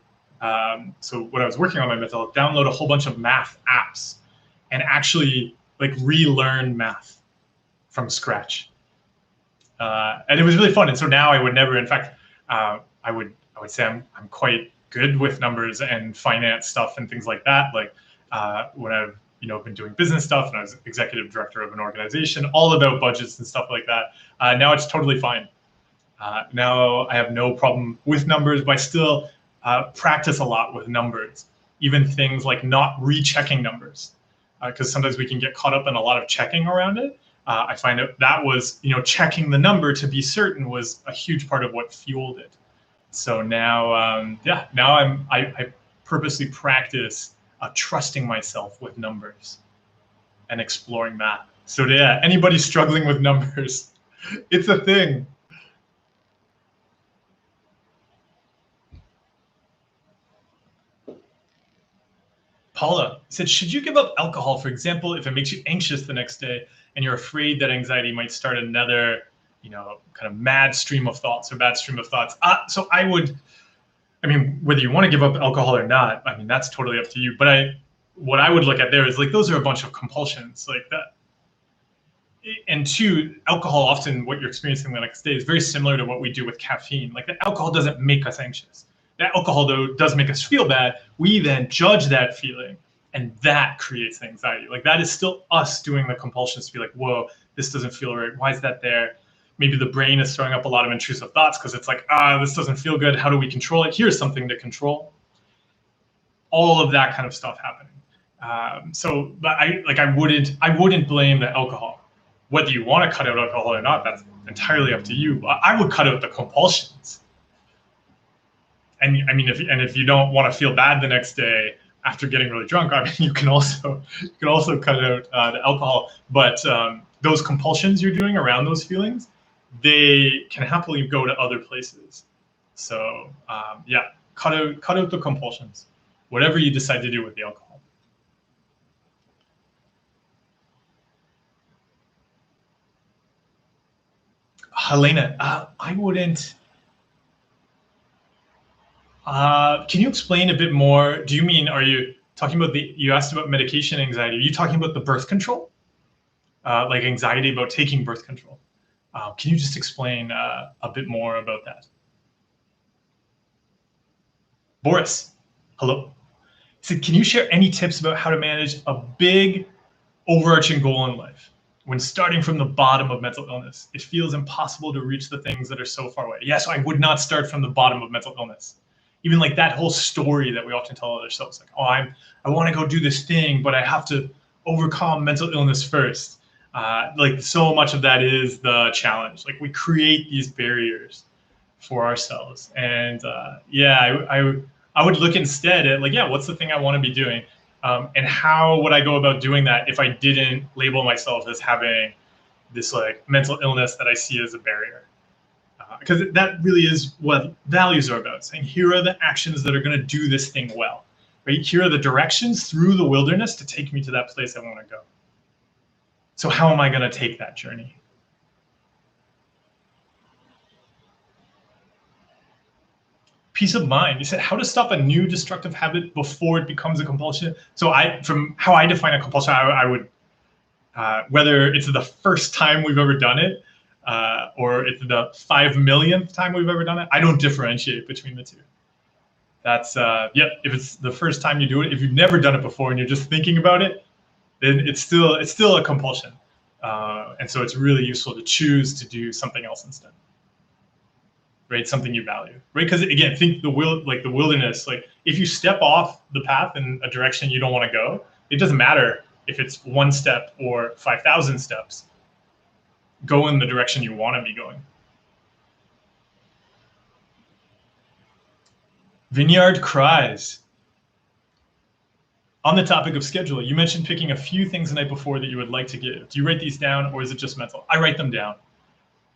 Speaker 1: So when I was working on my mental health, download a whole bunch of math apps and actually like relearn math from scratch. And it was really fun. And so now I would never, in fact, I would say I'm quite good with numbers and finance stuff and things like that. Like when I've been doing business stuff and I was executive director of an organization, all about budgets and stuff like that. Now it's totally fine. Now I have no problem with numbers, but I still practice a lot with numbers, even things like not rechecking numbers, because sometimes we can get caught up in a lot of checking around it. I find that was, checking the number to be certain was a huge part of what fueled it. So now, now I purposely practice trusting myself with numbers and exploring that. So yeah, anybody struggling with numbers, it's a thing. Paula said, should you give up alcohol, for example, if it makes you anxious the next day and you're afraid that anxiety might start another, kind of mad stream of thoughts or bad stream of thoughts? So whether you want to give up alcohol or not, that's totally up to you. But what I would look at there is like, those are a bunch of compulsions like that. And two, alcohol, often what you're experiencing the next day is very similar to what we do with caffeine. Like, the alcohol doesn't make us anxious. That alcohol, though, does make us feel bad. We then judge that feeling, and that creates anxiety. Like, that is still us doing the compulsions to be like, whoa, this doesn't feel right. Why is that there? Maybe the brain is throwing up a lot of intrusive thoughts because it's like, this doesn't feel good. How do we control it? Here's something to control. All of that kind of stuff happening. But I wouldn't blame the alcohol. Whether you want to cut out alcohol or not, that's entirely up to you. But I would cut out the compulsions. And if you don't want to feel bad the next day after getting really drunk, you can also cut out the alcohol. But those compulsions you're doing around those feelings, they can happily go to other places. So cut out the compulsions, whatever you decide to do with the alcohol. Helena, I wouldn't. Can you explain a bit more? Do you mean, are you talking about you asked about medication anxiety. Are you talking about the birth control? Like anxiety about taking birth control? Can you just explain a bit more about that? Boris, hello. So can you share any tips about how to manage a big overarching goal in life? When starting from the bottom of mental illness, it feels impossible to reach the things that are so far away. Yes, I would not start from the bottom of mental illness. Even like that whole story that we often tell ourselves, like, I want to go do this thing, but I have to overcome mental illness first. Like, so much of that is the challenge. Like, we create these barriers for ourselves. And I would look instead at like, what's the thing I want to be doing? And how would I go about doing that if I didn't label myself as having this like mental illness that I see as a barrier? Because that really is what values are about, saying here are the actions that are going to do this thing well, right? Here are the directions through the wilderness to take me to that place I want to go. So how am I going to take that journey? Peace of mind. You said how to stop a new destructive habit before it becomes a compulsion. So from how I define a compulsion, I would, whether it's the first time we've ever done it, or it's the 5 millionth time we've ever done it, I don't differentiate between the two. That's yeah. If it's the first time you do it, if you've never done it before and you're just thinking about it, then it's still a compulsion, and so it's really useful to choose to do something else instead, right? Something you value, right? Because again, think the wilderness. Like if you step off the path in a direction you don't want to go, it doesn't matter if it's 1 step or 5,000 steps. Go in the direction you want to be going. Vineyard cries. On the topic of schedule, you mentioned picking a few things the night before that you would like to give. Do you write these down, or is it just mental? I write them down.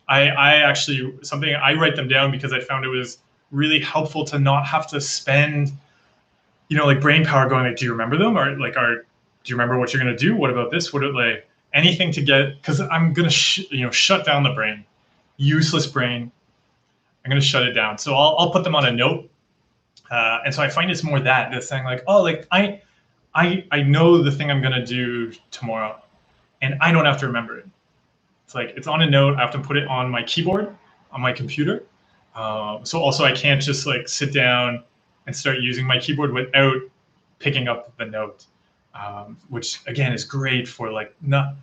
Speaker 1: I actually, something I write them down because I found it was really helpful to not have to spend, like brain power going like, do you remember them? Or like, do you remember what you're going to do? What about this? Like anything to get, because I'm going to, shut down the brain, useless brain. I'm going to shut it down. So I'll put them on a note. And so I find it's more this thing like, oh, like I know the thing I'm going to do tomorrow and I don't have to remember it. It's like, it's on a note. I have to put it on my keyboard, on my computer. So also I can't just like sit down and start using my keyboard without picking up the note, which again is great for like not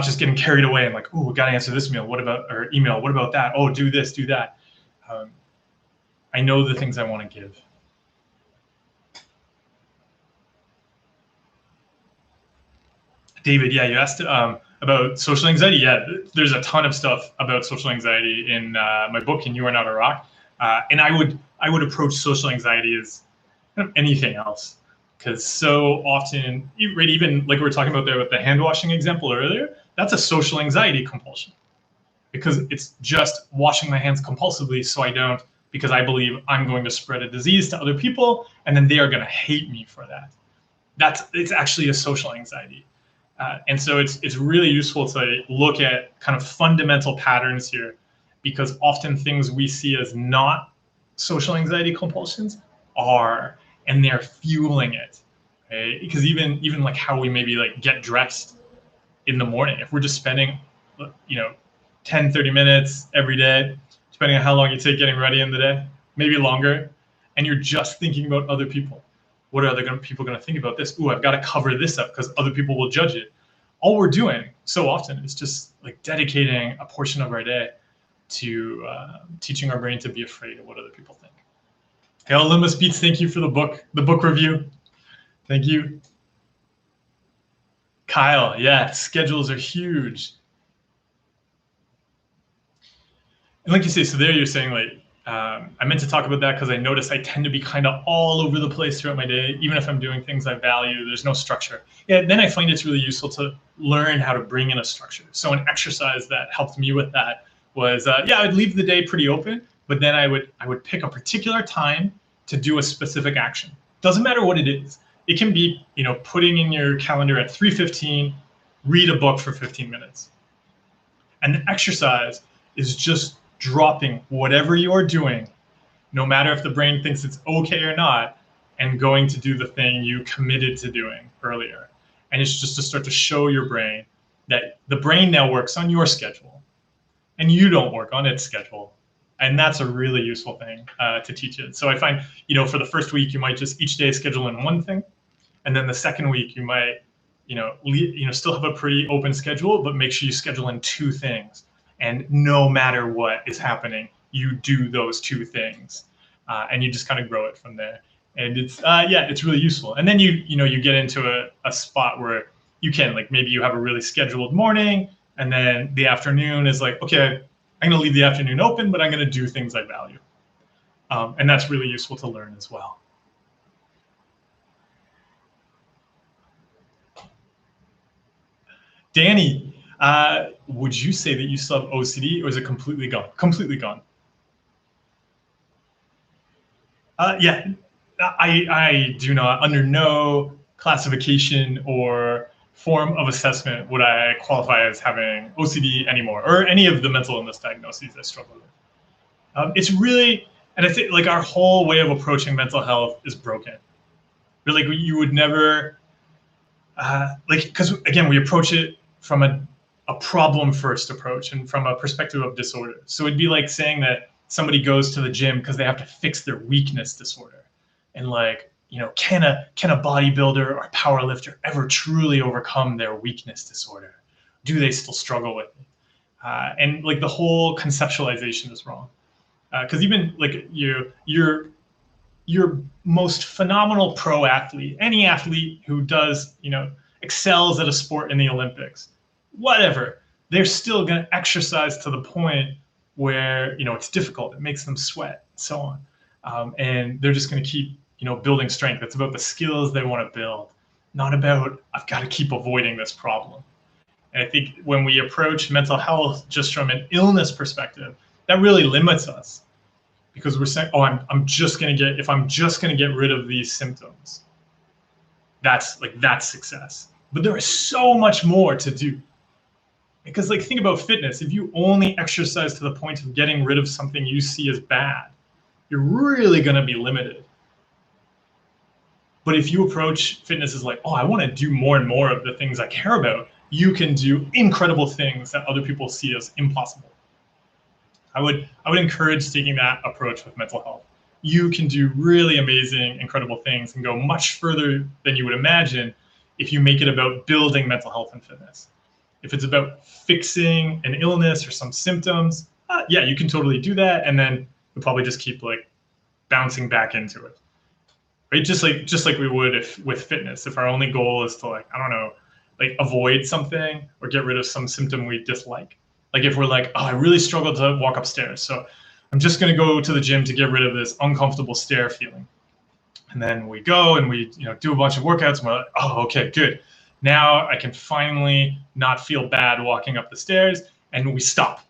Speaker 1: just getting carried away and like, oh, we got to answer this email. Or email? What about that? Oh, do this, do that. I know the things I want to give. David, yeah, you asked about social anxiety. Yeah, there's a ton of stuff about social anxiety in my book, "And You Are Not a Rock," and I would approach social anxiety as anything else, because so often, right, even like we were talking about there with the hand washing example earlier, that's a social anxiety compulsion, because it's just washing my hands compulsively so I don't, because I believe I'm going to spread a disease to other people, and then they are going to hate me for that. It's actually a social anxiety. And so it's really useful to look at kind of fundamental patterns here, because often things we see as not social anxiety compulsions are, and they're fueling it. Right? Because even like how we maybe like get dressed in the morning, if we're just spending 10, 30 minutes every day, depending on how long you take getting ready in the day, maybe longer, and you're just thinking about other people. What are other people going to think about this? Ooh, I've got to cover this up because other people will judge it. All we're doing so often is just like dedicating a portion of our day to teaching our brain to be afraid of what other people think. Hey, Olympus Beats, thank you for the book review. Thank you. Kyle, yeah, schedules are huge. And like you say, so there you're saying like, I meant to talk about that because I noticed I tend to be kind of all over the place throughout my day, even if I'm doing things I value, there's no structure. Yeah, then I find it's really useful to learn how to bring in a structure. So an exercise that helped me with that was, I'd leave the day pretty open, but then I would pick a particular time to do a specific action. Doesn't matter what it is. It can be, putting in your calendar at 3:15, read a book for 15 minutes. And the exercise is just dropping whatever you're doing, no matter if the brain thinks it's okay or not, and going to do the thing you committed to doing earlier. And it's just to start to show your brain that the brain now works on your schedule and you don't work on its schedule. And that's a really useful thing to teach it. So I find, for the first week, you might just each day schedule in one thing. And then the second week, you might, still have a pretty open schedule, but make sure you schedule in 2 things. And no matter what is happening, you do those 2 things, and you just kind of grow it from there. And it's really useful. And then you get into a spot where you can, like, maybe you have a really scheduled morning, and then the afternoon is like, okay, I'm going to leave the afternoon open, but I'm going to do things I value. And that's really useful to learn as well. Danny, would you say that you still have OCD, or is it completely gone? Completely gone. Yeah, I do not, under no classification or form of assessment would I qualify as having OCD anymore, or any of the mental illness diagnoses I struggle with. It's really, and I think like our whole way of approaching mental health is broken. Really, like, you would never, because again, we approach it from a problem first approach and from a perspective of disorder. So it'd be like saying that somebody goes to the gym because they have to fix their weakness disorder. And like, can a bodybuilder or a power lifter ever truly overcome their weakness disorder? Do they still struggle with it? And like the whole conceptualization is wrong. Because even like your most phenomenal pro athlete, any athlete who does, excels at a sport in the Olympics, whatever, they're still going to exercise to the point where, it's difficult. It makes them sweat, and so on. And they're just going to keep, building strength. It's about the skills they want to build, not about, I've got to keep avoiding this problem. And I think when we approach mental health just from an illness perspective, that really limits us, because we're saying, oh, I'm just going to get, if I'm just going to get rid of these symptoms, that's success. But there is so much more to do. Because like, think about fitness. If you only exercise to the point of getting rid of something you see as bad, you're really going to be limited. But if you approach fitness as like, oh, I want to do more and more of the things I care about, you can do incredible things that other people see as impossible. I would encourage taking that approach with mental health. You can do really amazing, incredible things and go much further than you would imagine if you make it about building mental health and fitness. If it's about fixing an illness or some symptoms, yeah, you can totally do that, and then you'll probably just keep like bouncing back into it, right? Just like we would if with fitness. If our only goal is to like, I don't know, like avoid something or get rid of some symptom we dislike. Like if we're like, oh, I really struggle to walk upstairs, so I'm just going to go to the gym to get rid of this uncomfortable stair feeling. And then we go and we do a bunch of workouts, and we're like, oh, okay, good. Now I can finally not feel bad walking up the stairs, and we stop.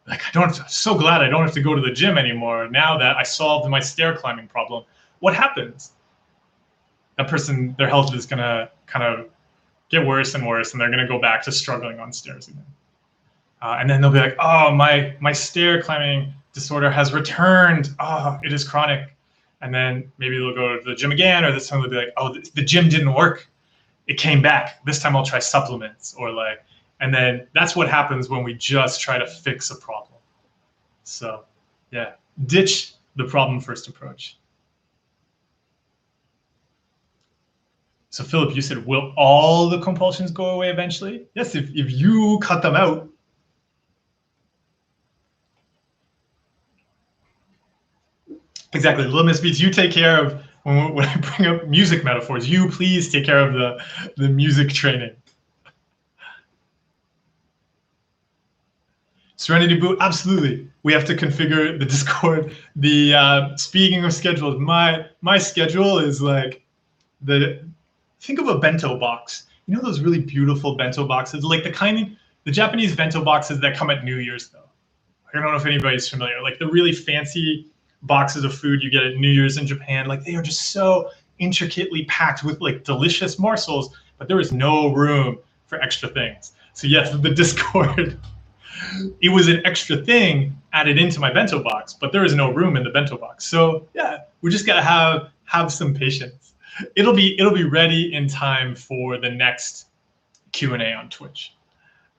Speaker 1: Like, I'm so glad I don't have to go to the gym anymore now that I solved my stair climbing problem. What happens? That person, their health is going to kind of get worse and worse, and they're going to go back to struggling on stairs again. And then they'll be like, oh, my stair climbing disorder has returned. Oh, it is chronic. And then maybe they'll go to the gym again, or this time they'll be like, oh, the gym didn't work. It came back. This time I'll try supplements, or like, and then that's what happens when we just try to fix a problem. So yeah, ditch the problem first approach. So Philip, you said, will all the compulsions go away eventually? Yes, if you cut them out. Exactly. Little Miss Beats, you take care of, when I bring up music metaphors, you please take care of the music training. Serenity Boot, absolutely. We have to configure the Discord. Speaking of schedules, my schedule is like think of a bento box. You know those really beautiful bento boxes, like the Japanese bento boxes that come at New Year's though. I don't know if anybody's familiar. Like the really fancy boxes of food you get at New Year's in Japan, like they are just so intricately packed with like delicious morsels, but there is no room for extra things. So yes, the Discord, it was an extra thing added into my bento box, but there is no room in the bento box. So yeah, we just gotta have some patience. It'll be ready in time for the next Q&A on Twitch.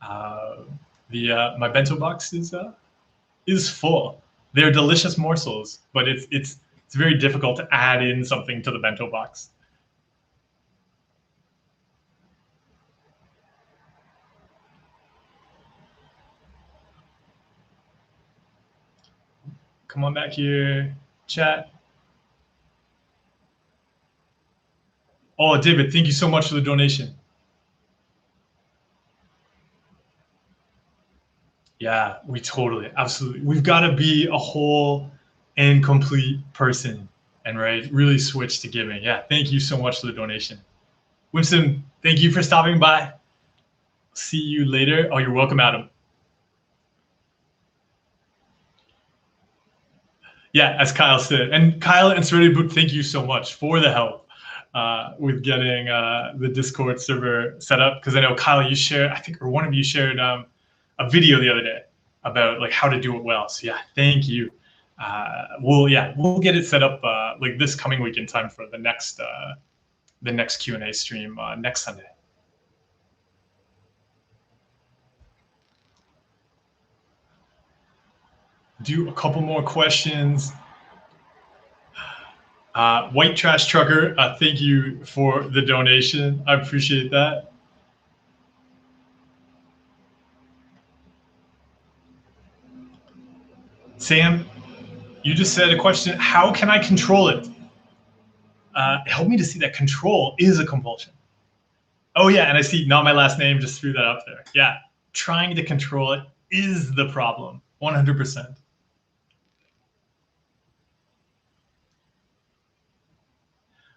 Speaker 1: My bento box is full. They're delicious morsels, but it's very difficult to add in something to the bento box. Come on back here, chat. Oh, David, thank you so much for the donation. Yeah, we totally, absolutely. We've got to be a whole and complete person and really switch to giving. Yeah, thank you so much for the donation. Winston, thank you for stopping by. See you later. Oh, you're welcome, Adam. Yeah, as Kyle said. And Kyle and Serenity Boot, thank you so much for the help with getting the Discord server set up. Because I know, Kyle, you shared, I think, or one of you shared a video the other day about like how to do it well. So yeah, thank you. We'll get it set up like this coming week in time for the next Q&A stream next Sunday. Do a couple more questions. White Trash Trucker, thank you for the donation. I appreciate that. Sam, you just said a question. How can I control it? Help me to see that control is a compulsion. Oh yeah, and I see not my last name, just threw that up there. Yeah, trying to control it is the problem, 100%.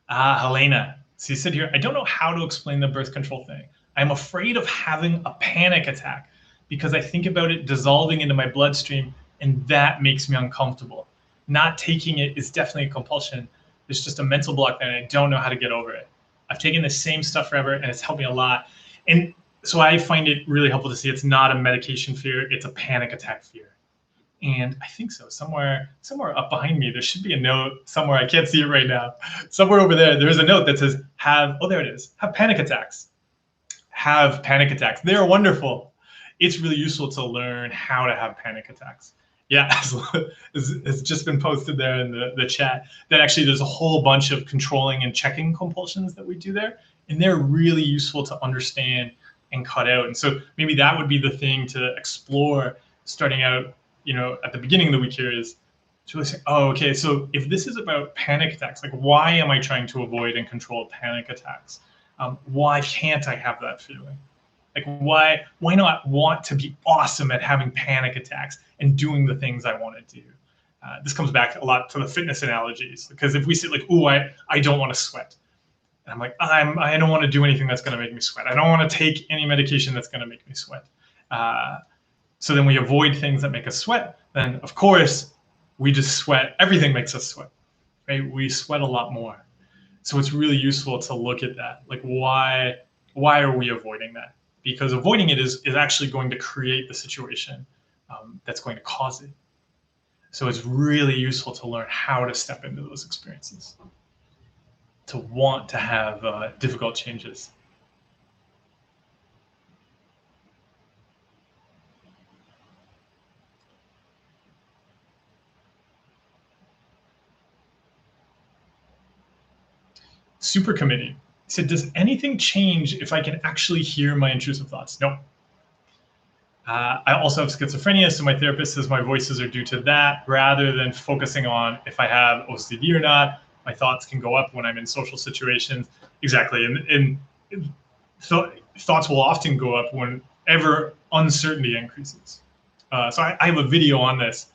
Speaker 1: Helena, so you said here, I don't know how to explain the birth control thing. I'm afraid of having a panic attack because I think about it dissolving into my bloodstream and that makes me uncomfortable. Not taking it is definitely a compulsion. There's just a mental block there and I don't know how to get over it. I've taken the same stuff forever and it's helped me a lot. And so I find it really helpful to see it's not a medication fear, it's a panic attack fear. And I think so. Somewhere up behind me, there should be a note somewhere. I can't see it right now. Somewhere over there, there's a note that says, oh, there it is. Have panic attacks. Have panic attacks. They're wonderful. It's really useful to learn how to have panic attacks. Yeah, it's just been posted there in the chat that actually there's a whole bunch of controlling and checking compulsions that we do there. And they're really useful to understand and cut out. And so maybe that would be the thing to explore starting out, at the beginning of the week here is to really say, oh, okay, so if this is about panic attacks, like why am I trying to avoid and control panic attacks? Why can't I have that feeling? Like why not want to be awesome at having panic attacks and doing the things I want to do? This comes back a lot to the fitness analogies, because if we say like, oh, I don't want to sweat. And I'm like, I don't want to do anything that's going to make me sweat. I don't want to take any medication that's going to make me sweat. So then we avoid things that make us sweat. Then, of course, we just sweat. Everything makes us sweat, right? We sweat a lot more. So it's really useful to look at that. Like, why are we avoiding that? Because avoiding it is actually going to create the situation that's going to cause it. So it's really useful to learn how to step into those experiences, to want to have difficult changes. Super committee said, does anything change if I can actually hear my intrusive thoughts? No. I also have schizophrenia, so my therapist says my voices are due to that, rather than focusing on if I have OCD or not. My thoughts can go up when I'm in social situations. Exactly, and thoughts will often go up whenever uncertainty increases. So I have a video on this,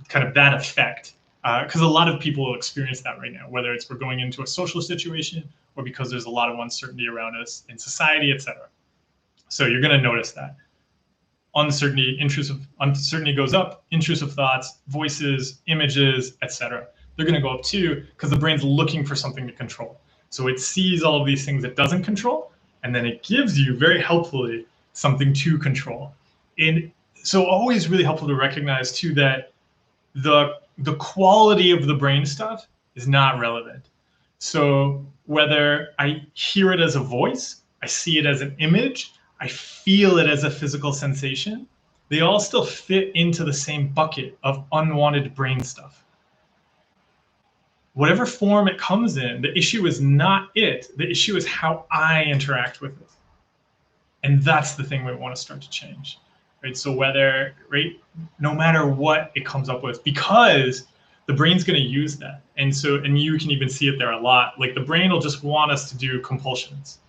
Speaker 1: kind of that effect, because a lot of people will experience that right now, whether it's we're going into a social situation or because there's a lot of uncertainty around us in society, etc. So you're going to notice that uncertainty goes up, intrusive thoughts, voices, images, etc. They're going to go up too, because the brain's looking for something to control. So it sees all of these things it doesn't control, and then it gives you very helpfully something to control. And so always really helpful to recognize too that the quality of the brain stuff is not relevant. So whether I hear it as a voice, I see it as an image, I feel it as a physical sensation, they all still fit into the same bucket of unwanted brain stuff. Whatever form it comes in, the issue is not it. The issue is how I interact with it. And that's the thing we want to start to change. Right? So no matter what it comes up with, because the brain's going to use that. And you can even see it there a lot. Like the brain will just want us to do compulsions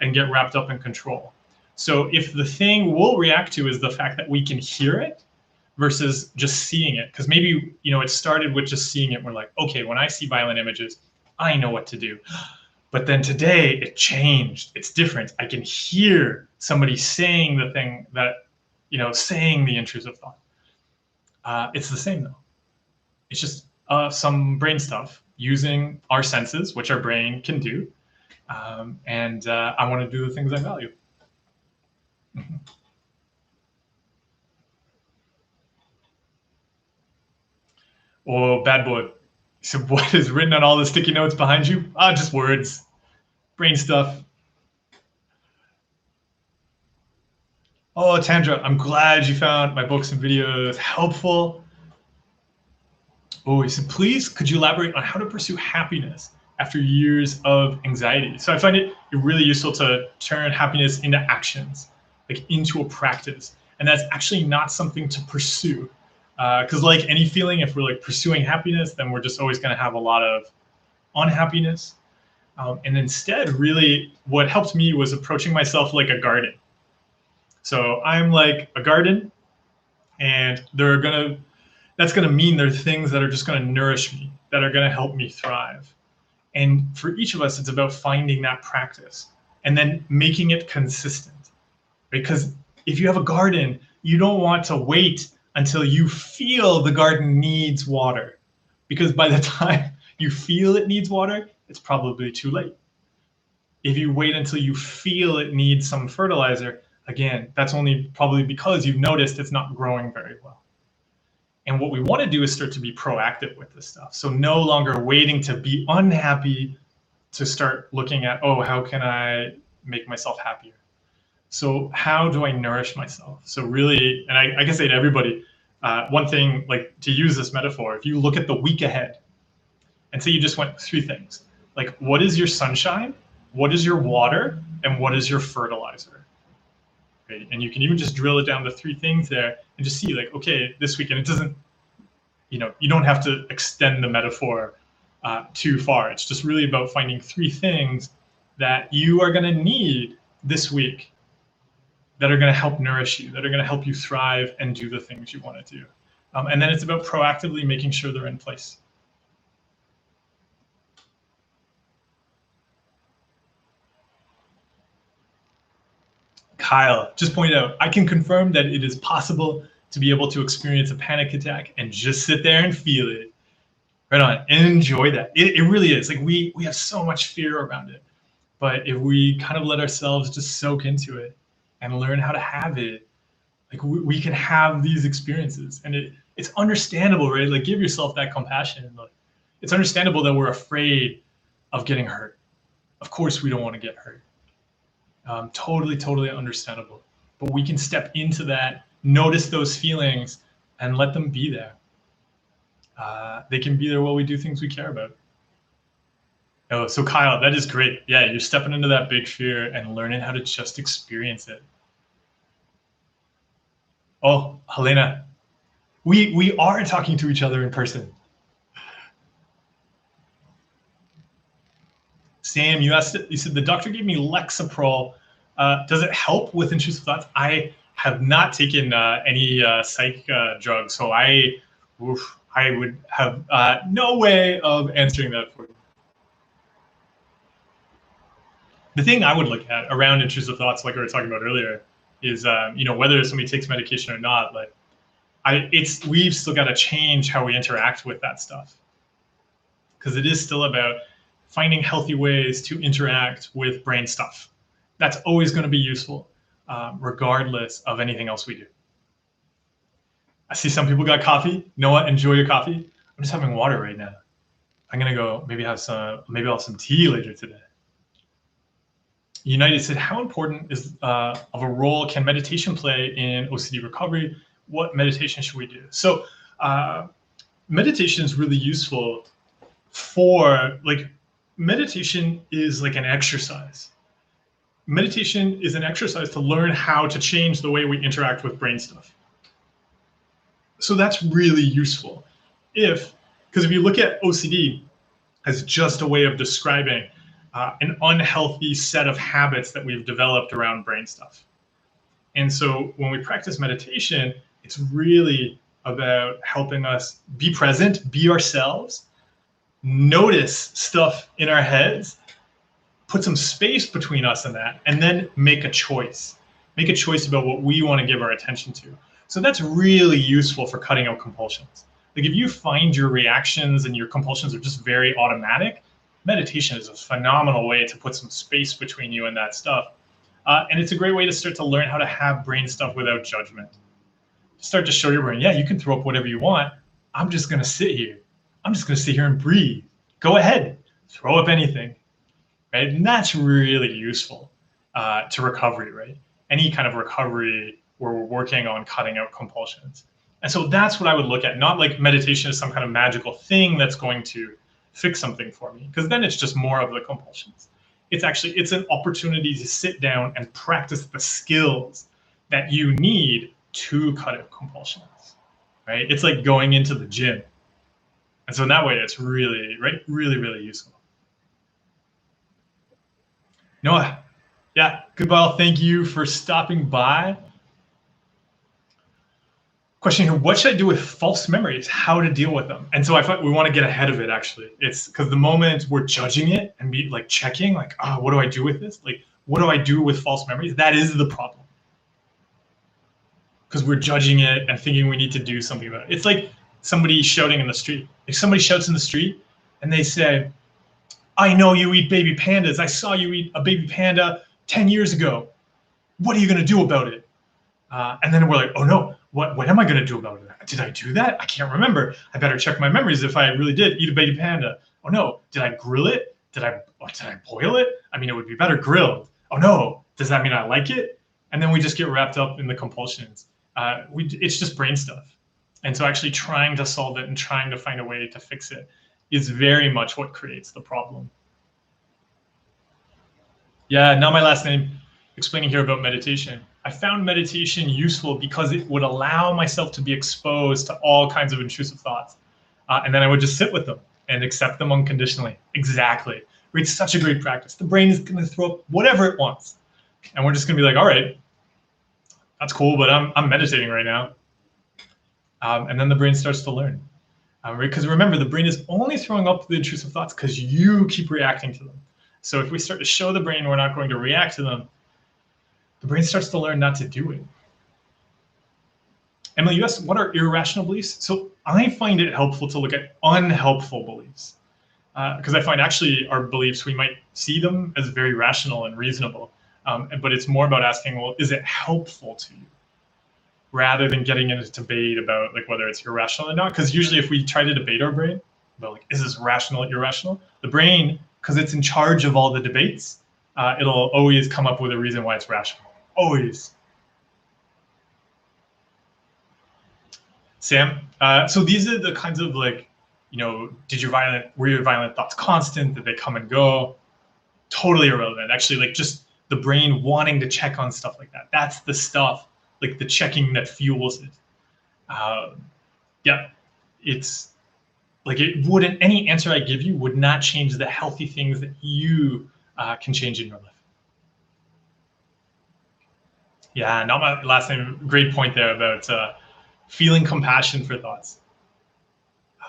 Speaker 1: and get wrapped up in control. So if the thing we'll react to is the fact that we can hear it versus just seeing it, because maybe, it started with just seeing it. We're like, okay, when I see violent images, I know what to do. But then today it changed. It's different. I can hear somebody saying the thing that, saying the intrusive thought. It's the same though. It's just some brain stuff using our senses, which our brain can do. And I want to do the things I value. Oh, bad boy. So what is written on all the sticky notes behind you? Just words, brain stuff. Oh, Tandra, I'm glad you found my books and videos helpful. Oh, he said, please, could you elaborate on how to pursue happiness after years of anxiety? So I find it really useful to turn happiness into actions, like into a practice. And that's actually not something to pursue. Because like any feeling, if we're like pursuing happiness, then we're just always going to have a lot of unhappiness. And instead, really, what helped me was approaching myself like a garden. So I'm like a garden, and that's gonna mean there are things that are just gonna nourish me, that are gonna help me thrive. And for each of us, it's about finding that practice and then making it consistent. Because if you have a garden, you don't want to wait until you feel the garden needs water. Because by the time you feel it needs water, it's probably too late. If you wait until you feel it needs some fertilizer, again, that's only probably because you've noticed it's not growing very well. And what we want to do is start to be proactive with this stuff. So no longer waiting to be unhappy to start looking at, oh, how can I make myself happier? So how do I nourish myself? So really, and I can say to everybody, one thing, like to use this metaphor, if you look at the week ahead and say you just went three things, like what is your sunshine, what is your water, and what is your fertilizer? Right? And you can even just drill it down to three things there and just see like, okay, this weekend, it doesn't, you don't have to extend the metaphor too far. It's just really about finding three things that you are going to need this week that are going to help nourish you, that are going to help you thrive and do the things you want to do. And then it's about proactively making sure they're in place. Kyle just pointed out, I can confirm that it is possible to be able to experience a panic attack and just sit there and feel it. Right on, and enjoy that. It really is. Like we have so much fear around it. But if we kind of let ourselves just soak into it and learn how to have it, like we can have these experiences. And it's understandable, right? Like give yourself that compassion. Like, it's understandable that we're afraid of getting hurt. Of course, we don't want to get hurt. Totally understandable. But we can step into that, notice those feelings, and let them be there. They can be there while we do things we care about. Oh, so Kyle, that is great. Yeah, you're stepping into that big fear and learning how to just experience it. Oh, Helena, we are talking to each other in person. Sam, you said the doctor gave me Lexapro. Does it help with intrusive thoughts? I have not taken any psych drugs, so I would have no way of answering that for you. The thing I would look at around intrusive thoughts, like we were talking about earlier, is whether somebody takes medication or not. Like, we've still got to change how we interact with that stuff, because it is still about finding healthy ways to interact with brain stuff. That's always going to be useful, regardless of anything else we do. I see some people got coffee. Noah, enjoy your coffee. I'm just having water right now. I'm gonna go maybe I'll have some tea later today. United said, how important of a role can meditation play in OCD recovery? What meditation should we do? So meditation is really useful for, like, meditation is like an exercise. Meditation is an exercise to learn how to change the way we interact with brain stuff. So that's really useful. Because if you look at OCD as just a way of describing an unhealthy set of habits that we've developed around brain stuff. And so when we practice meditation, it's really about helping us be present, be ourselves, notice stuff in our heads, put some space between us and that, and then make a choice. Make a choice about what we want to give our attention to. So that's really useful for cutting out compulsions. Like if you find your reactions and your compulsions are just very automatic, meditation is a phenomenal way to put some space between you and that stuff. And it's a great way to start to learn how to have brain stuff without judgment. Start to show your brain, yeah, you can throw up whatever you want. I'm just going to sit here. I'm just going to sit here and breathe. Go ahead, throw up anything. Right? And that's really useful to recovery, right? Any kind of recovery where we're working on cutting out compulsions. And so that's what I would look at, not like meditation is some kind of magical thing that's going to fix something for me, because then it's just more of the compulsions. It's an opportunity to sit down and practice the skills that you need to cut out compulsions, right? It's like going into the gym. And so in that way, it's really, right, really, really useful. Noah, yeah, goodbye. Thank you for stopping by. Question here, what should I do with false memories? How to deal with them? And so I thought we want to get ahead of it, actually. It's because the moment we're judging it and be like checking, like, oh, what do I do with this? Like, what do I do with false memories? That is the problem. Because we're judging it and thinking we need to do something about it. It's like somebody shouting in the street. If somebody shouts in the street and they say, I know you eat baby pandas. I saw you eat a baby panda 10 years ago. What are you going to do about it? And then we're like, oh no, what am I going to do about it? Did I do that? I can't remember. I better check my memories if I really did eat a baby panda. Oh no, did I grill it? Did I boil it? I mean, it would be better grilled. Oh no, does that mean I like it? And then we just get wrapped up in the compulsions. It's just brain stuff. And so actually trying to solve it and trying to find a way to fix it is very much what creates the problem. Yeah, not my last name. Explaining here about meditation. I found meditation useful because it would allow myself to be exposed to all kinds of intrusive thoughts. And then I would just sit with them and accept them unconditionally. Exactly. It's such a great practice. The brain is going to throw up whatever it wants. And we're just going to be like, all right, that's cool, but I'm meditating right now. And then the brain starts to learn. Because remember, the brain is only throwing up the intrusive thoughts because you keep reacting to them. So if we start to show the brain we're not going to react to them, the brain starts to learn not to do it. Emily, you asked, what are irrational beliefs? So I find it helpful to look at unhelpful beliefs. Because I find actually our beliefs, we might see them as very rational and reasonable. But it's more about asking, well, is it helpful to you? Rather than getting into debate about like whether it's irrational or not. Because usually if we try to debate our brain about like, is this rational or irrational? The brain, because it's in charge of all the debates, it'll always come up with a reason why it's rational. Always. Sam, so these are the kinds of like, you know, were your violent thoughts constant? Did they come and go? Totally irrelevant. Actually, like just the brain wanting to check on stuff like that. That's the stuff, like the checking that fuels it. Yeah, it's like any answer I give you would not change the healthy things that you can change in your life. Yeah, not my last name. Great point there about feeling compassion for thoughts.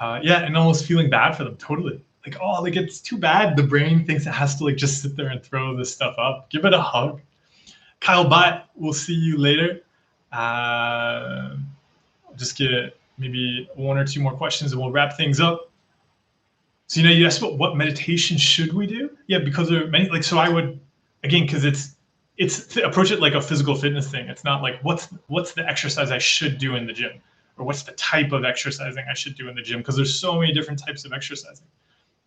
Speaker 1: Yeah, and almost feeling bad for them. Totally. Like, oh, like it's too bad. The brain thinks it has to like just sit there and throw this stuff up. Give it a hug. Kyle Bott, we'll see you later. I'll just get maybe one or two more questions and we'll wrap things up. So, you asked about what meditation should we do? Yeah, because there are many, like, so I would, again, because it's approach it like a physical fitness thing. It's not like what's the exercise I should do in the gym, or what's the type of exercising I should do in the gym, because there's so many different types of exercising.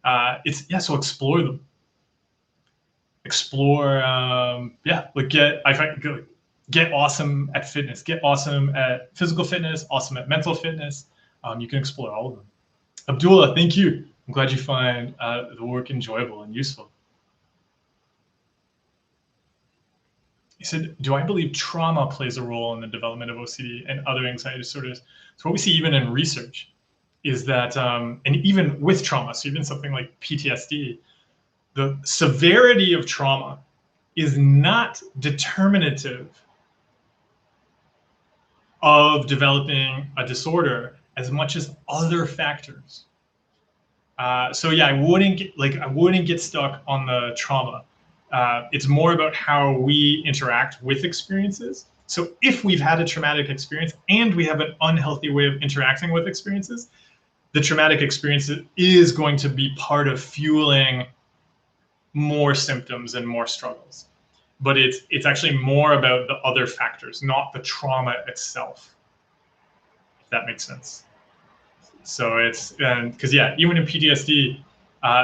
Speaker 1: So explore them. Explore, like get awesome at fitness, get awesome at physical fitness, awesome at mental fitness. You can explore all of them. Abdullah, thank you. I'm glad you find the work enjoyable and useful. He said, do I believe trauma plays a role in the development of OCD and other anxiety disorders? So what we see even in research is that, and even with trauma, so even something like PTSD, the severity of trauma is not determinative of developing a disorder as much as other factors. So yeah, I wouldn't get stuck on the trauma. It's more about how we interact with experiences. So if we've had a traumatic experience and we have an unhealthy way of interacting with experiences, the traumatic experience is going to be part of fueling more symptoms and more struggles. But it's actually more about the other factors, not the trauma itself, if that makes sense. So because even in PTSD,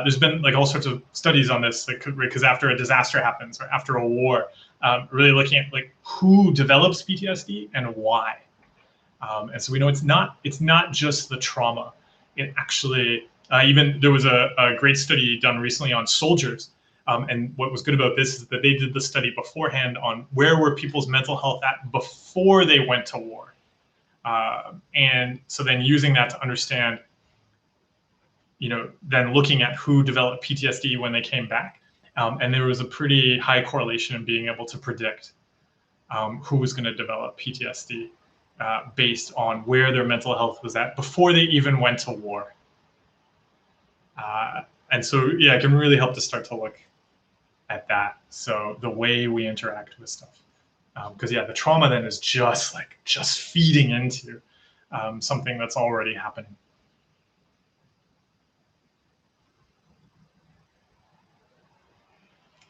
Speaker 1: there's been like all sorts of studies on this, like because after a disaster happens or after a war, really looking at like who develops PTSD and why. And so we know it's not just the trauma. It actually, even there was a great study done recently on soldiers. And what was good about this is that they did the study beforehand on where were people's mental health at before they went to war. And so then using that to understand, then looking at who developed PTSD when they came back. And there was a pretty high correlation in being able to predict who was going to develop PTSD based on where their mental health was at before they even went to war. And so, yeah, it can really help to start to look at that. So the way we interact with stuff. Because, yeah, the trauma then is just feeding into something that's already happening.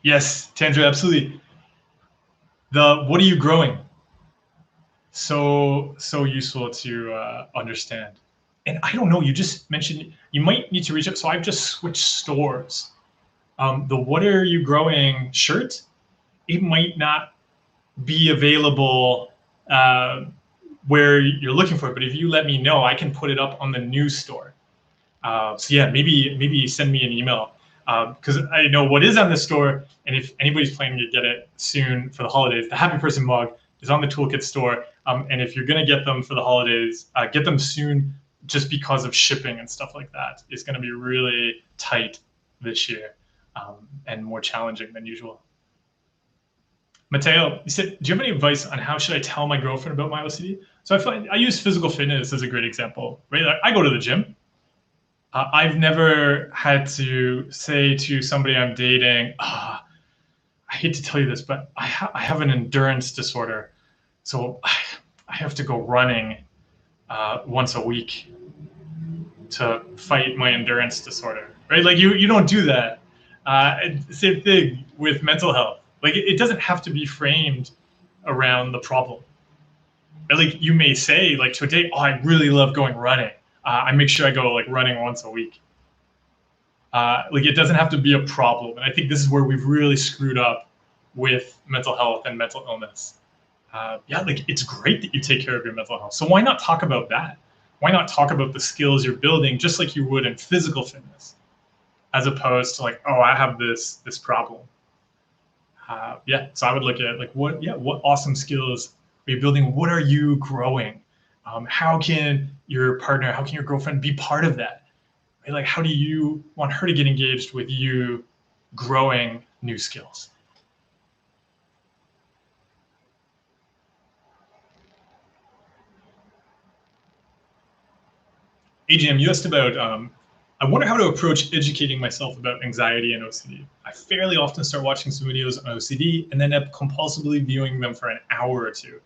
Speaker 1: Yes, Tandra, absolutely. What are you growing? So useful to understand. And I don't know, you just mentioned you might need to reach out. So I've just switched stores. The what are you growing shirt, it might not be available where you're looking for it. But if you let me know, I can put it up on the new store. So yeah, maybe send me an email because I know what is on the store. And if anybody's planning to get it soon for the holidays, the Happy Person mug is on the Toolkit store. And if you're going to get them for the holidays, get them soon, just because of shipping and stuff like that. It's going to be really tight this year and more challenging than usual. Mateo, you said, do you have any advice on how should I tell my girlfriend about my OCD? So I use physical fitness as a great example, right? I go to the gym. I've never had to say to somebody I'm dating, I hate to tell you this, but I have an endurance disorder. So I have to go running once a week to fight my endurance disorder, right? Like you don't do that. Same thing with mental health. Like it doesn't have to be framed around the problem. Right? Like you may say like to a date, oh, I really love going running. I make sure I go like running once a week. Like it doesn't have to be a problem. And I think this is where we've really screwed up with mental health and mental illness. Yeah, like it's great that you take care of your mental health. So why not talk about that? Why not talk about the skills you're building just like you would in physical fitness, as opposed to like, oh, I have this problem. Yeah, so I would look at like what awesome skills are you building? What are you growing? How can your partner, how can your girlfriend be part of that? Right? Like, how do you want her to get engaged with you growing new skills? AGM, you asked about, I wonder how to approach educating myself about anxiety and OCD. I fairly often start watching some videos on OCD and then end up compulsively viewing them for an hour or two.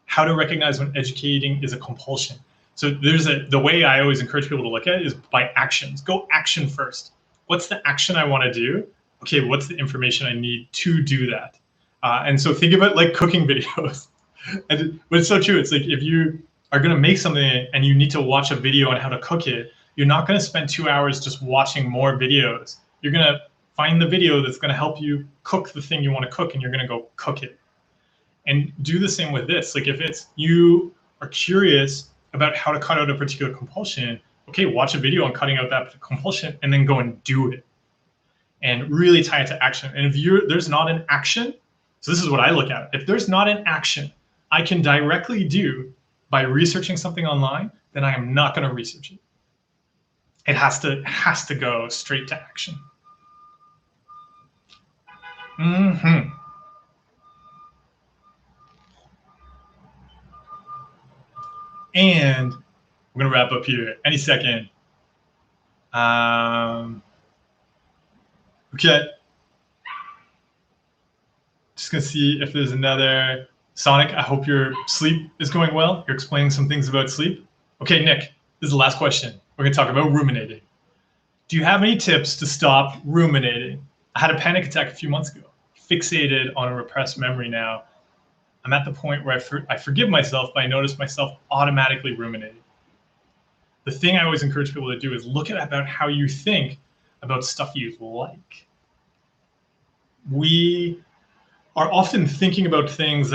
Speaker 1: How to recognize when educating is a compulsion. So the way I always encourage people to look at it is by actions. Go action first. What's the action I want to do? Okay, what's the information I need to do that? And so think of it like cooking videos. But it's so true. It's like if you are going to make something and you need to watch a video on how to cook it, you're not going to spend 2 hours just watching more videos. You're going to find the video that's going to help you cook the thing you want to cook, and you're going to go cook it. And do the same with this. Like if it's you are curious about how to cut out a particular compulsion, okay, watch a video on cutting out that compulsion and then go and do it. And really tie it to action. And if there's not an action, so this is what I look at. If there's not an action I can directly do by researching something online, then I am not going to research it. It has to go straight to action. Mm-hmm. And we're going to wrap up here any second. Okay. Just going to see if there's another. Sonic, I hope your sleep is going well. You're explaining some things about sleep. Okay, Nick, this is the last question. We're going to talk about ruminating. Do you have any tips to stop ruminating? I had a panic attack a few months ago. Fixated on a repressed memory now. I'm at the point where I forgive myself, but I notice myself automatically ruminating. The thing I always encourage people to do is look at about how you think about stuff you like. We are often thinking about things that